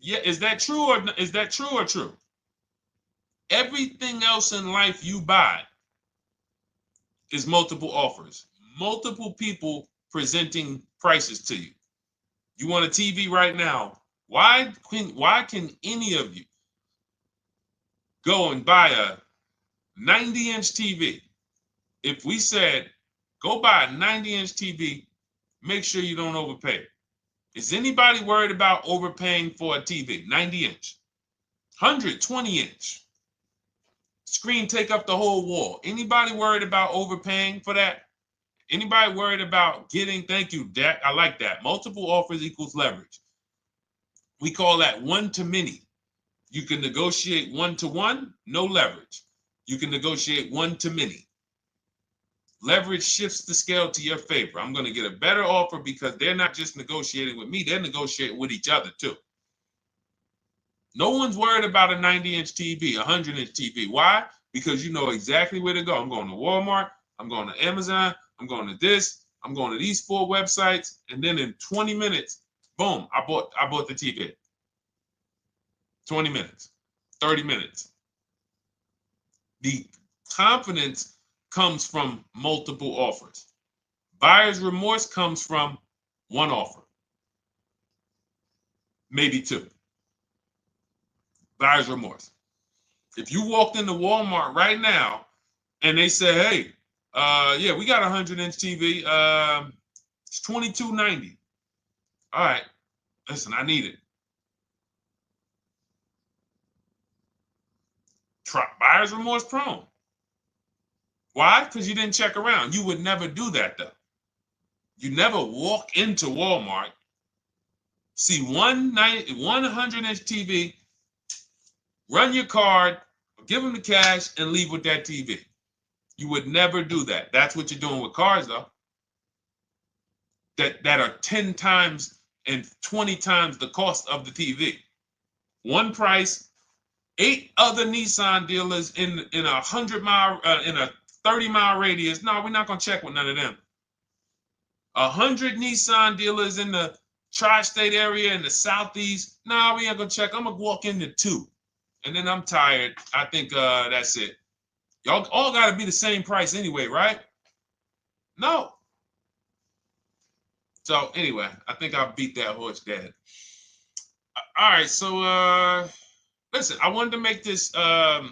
Yeah, is that true or true? Everything else in life you buy is multiple offers. Multiple people presenting prices to you. You want a TV right now. Why can any of you go and buy a 90-inch TV? If we said, go buy a 90-inch TV, make sure you don't overpay. Is anybody worried about overpaying for a TV? 90-inch, 120-inch. Screen take up the whole wall. Anybody worried about overpaying for that? Anybody worried about getting, thank you, Jack, I like that. Multiple offers equals leverage. We call that one-to-many. You can negotiate one-to-one, no leverage. You can negotiate one-to-many. Leverage shifts the scale to your favor. I'm going to get a better offer because they're not just negotiating with me, they're negotiating with each other too. No one's worried about a 90-inch TV, a 100-inch TV. Why? Because you know exactly where to go. I'm going to Walmart, I'm going to Amazon, I'm going to this, I'm going to these 4 websites, and then in 20 minutes, boom, I bought the TV. 20 minutes, 30 minutes. The confidence comes from multiple offers. Buyer's remorse comes from one offer, maybe 2. Buyer's remorse. If you walked into Walmart right now and they say, hey, yeah, we got a 100-inch TV. It's $22.90. All right, listen, I need it. Buyer's remorse prone. Why? Because you didn't check around. You would never do that, though. You never walk into Walmart, see one 100-inch TV, run your card, give them the cash, and leave with that TV. You would never do that. That's what you're doing with cars, though. That are 10 times and 20 times the cost of the TV. One price, 8 other Nissan dealers in a 100-mile, in a 30-mile radius. No, we're not going to check with none of them. 100 Nissan dealers in the tri-state area in the southeast. No, we ain't going to check. I'm going to walk into 2. And then I'm tired. I think that's it. Y'all all got to be the same price anyway, right? No. So anyway, I think I beat that horse dead. All right, so listen, I wanted to make this, I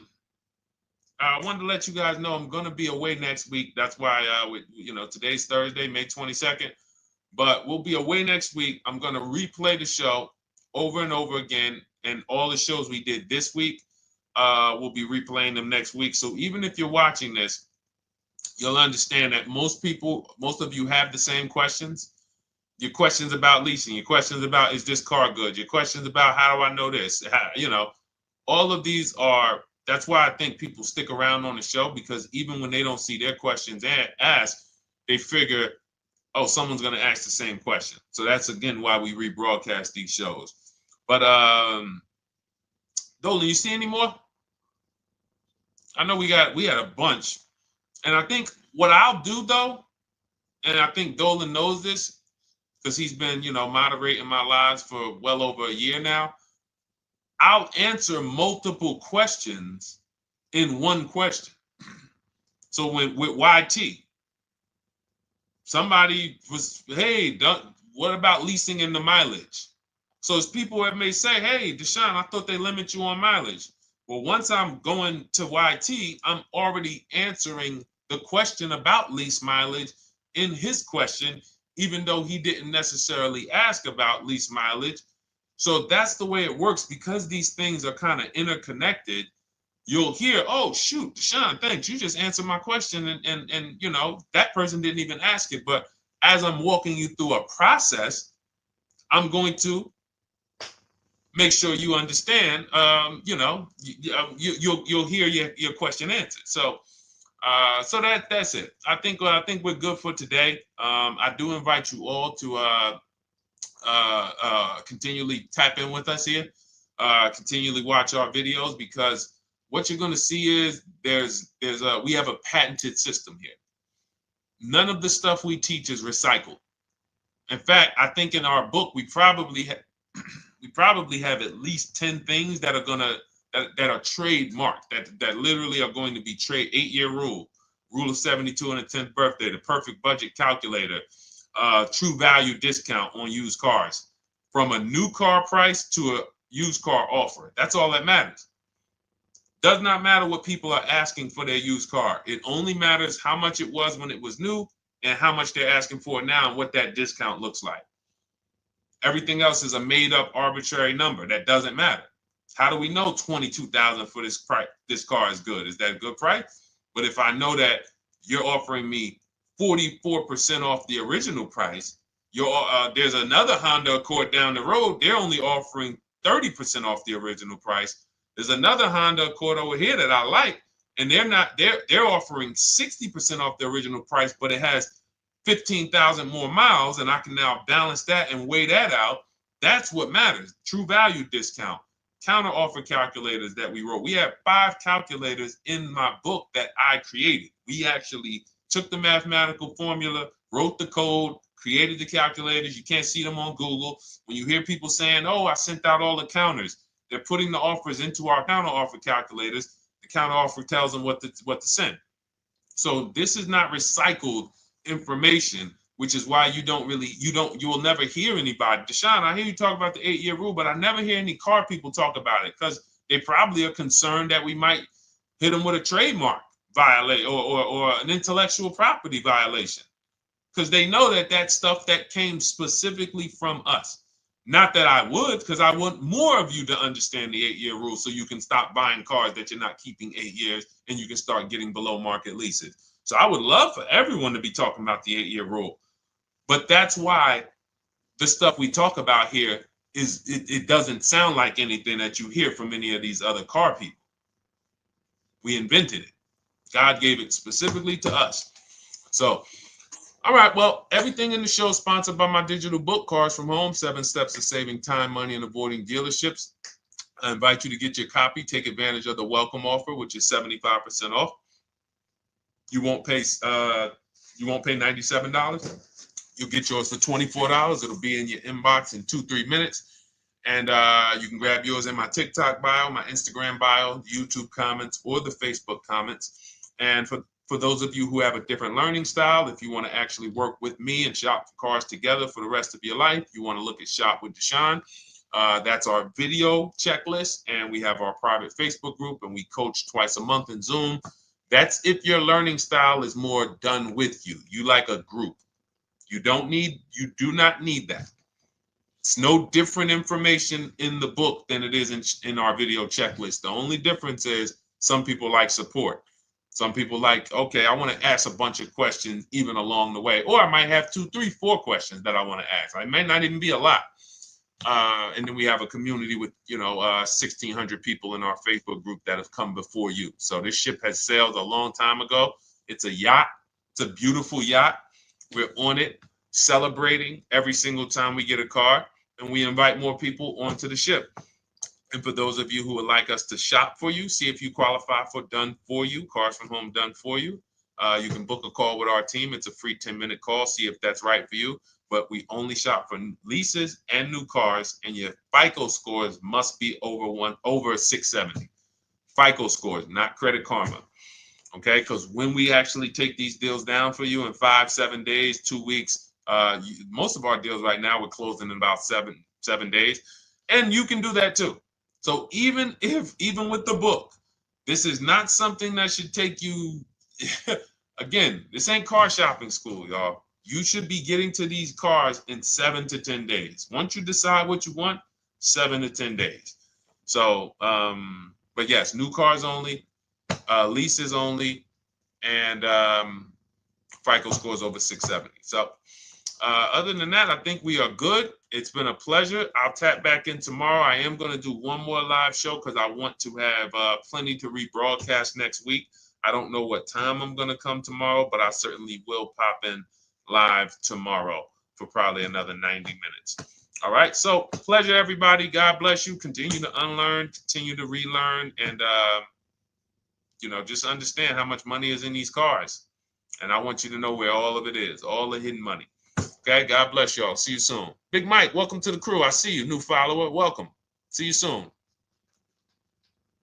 wanted to let you guys know I'm going to be away next week. That's why, today's Thursday, May 22nd, but we'll be away next week. I'm going to replay the show over and over again, and all the shows we did this week, we'll be replaying them next week. So even if you're watching this, you'll understand that most of you have the same questions. Your questions about leasing, your questions about, is this car good? Your questions about, how do I know this? All of these are, that's why I think people stick around on the show, because even when they don't see their questions asked, they figure, oh, someone's going to ask the same question. So that's, again, why we rebroadcast these shows. But Dolan, you see any more? I know we had a bunch. And I think what I'll do, though, and I think Dolan knows this because he's been, moderating my lives for well over a year now, I'll answer multiple questions in one question. So with YT, somebody was, hey, what about leasing in the mileage? So it's people that may say, hey, Deshone, I thought they limit you on mileage. Well, once I'm going to YT, I'm already answering the question about lease mileage in his question, even though he didn't necessarily ask about lease mileage. So that's the way it works, because these things are kind of interconnected. You'll hear, oh, shoot, Deshone, thanks. You just answered my question. And that person didn't even ask it. But as I'm walking you through a process, I'm going to make sure you understand, you'll hear your question answered. So that's it. I think we're good for today. I do invite you all to continually tap in with us here, continually watch our videos, because what you're going to see is we have a patented system here. None of the stuff we teach is recycled. In fact, I think in our book we probably have at least 10 things that are trademarked, that literally are going to be 8-year rule of 72 on the 10th birthday, the perfect budget calculator, true value discount on used cars, from a new car price to a used car offer. That's all that matters. Does not matter what people are asking for their used car. It only matters how much it was when it was new and how much they're asking for it now and what that discount looks like. Everything else is a made up arbitrary number that doesn't matter. How do we know $22,000 for this price? This car is good. Is that a good price? But if I know that you're offering me 44% off the original price, there's another Honda Accord down the road. They're only offering 30% off the original price. There's another Honda Accord over here that I like, and they're offering 60% off the original price, but it has 15,000 more miles, and I can now balance that and weigh that out. That's what matters. True value discount, counter offer calculators that we wrote. We have 5 calculators in my book that I created. We actually took the mathematical formula, wrote the code, created the calculators. You can't see them on Google. When you hear people saying, oh, I sent out all the counters, they're putting the offers into our counter offer calculators. The counter offer tells them what to send. So this is not recycled information, which is why you will never hear anybody. Deshone, I hear you talk about the 8-year rule, but I never hear any car people talk about it, because they probably are concerned that we might hit them with a trademark violation or an intellectual property violation, because they know that stuff that came specifically from us. Not that I would, because I want more of you to understand the 8-year rule, so you can stop buying cars that you're not keeping 8 years and you can start getting below market leases. So I would love for everyone to be talking about the 8-year rule. But that's why the stuff we talk about here it doesn't sound like anything that you hear from any of these other car people. We invented it. God gave it specifically to us. So, all right, well, everything in the show is sponsored by my digital book, Cars from Home, 7 Steps to Saving Time, Money, and Avoiding Dealerships. I invite you to get your copy. Take advantage of the welcome offer, which is 75% off. You won't pay $97. You'll get yours for $24. It'll be in your inbox in 2-3 minutes. And you can grab yours in my TikTok bio, my Instagram bio, YouTube comments, or the Facebook comments. And for those of you who have a different learning style, if you want to actually work with me and shop for cars together for the rest of your life, you want to look at Shop with Deshone. That's our video checklist. And we have our private Facebook group, and we coach twice a month in Zoom. That's if your learning style is more done with you. You like a group. You do not need that. It's no different information in the book than it is in our video checklist. The only difference is some people like support. Some people like, okay, I want to ask a bunch of questions even along the way, or I might have 2, 3, 4 questions that I want to ask. It may not even be a lot. And then we have a community with 1,600 people in our Facebook group that have come before you. So this ship has sailed a long time ago. It's a yacht. It's a beautiful yacht. We're on it, celebrating every single time we get a car, and we invite more people onto the ship. And for those of you who would like us to shop for you, see if you qualify for Done For You, Cars from Home Done For You. You can book a call with our team. It's a free 10-minute call. See if that's right for you. But we only shop for leases and new cars, and your FICO scores must be over 670. FICO scores, not Credit Karma. Okay, because when we actually take these deals down for you in 5, 7 days, 2 weeks, most of our deals right now we're closing in about seven days, and you can do that too. So even with the book, this is not something that should take you. Again, this ain't car shopping school, y'all. You should be getting to these cars in 7 to 10 days. Once you decide what you want, 7 to 10 days. So, but yes, new cars only, leases only, and FICO scores over 670. So other than that, I think we are good. It's been a pleasure. I'll tap back in tomorrow. I am going to do one more live show because I want to have plenty to rebroadcast next week. I don't know what time I'm going to come tomorrow, but I certainly will pop in live tomorrow for probably another 90 minutes. All right. So pleasure, everybody. God bless you. Continue to unlearn, continue to relearn, and just understand how much money is in these cars. And I want you to know where all of it is, all the hidden money. Okay, God bless y'all. See you soon. Big Mike, welcome to the crew. I see you, new follower. Welcome. See you soon.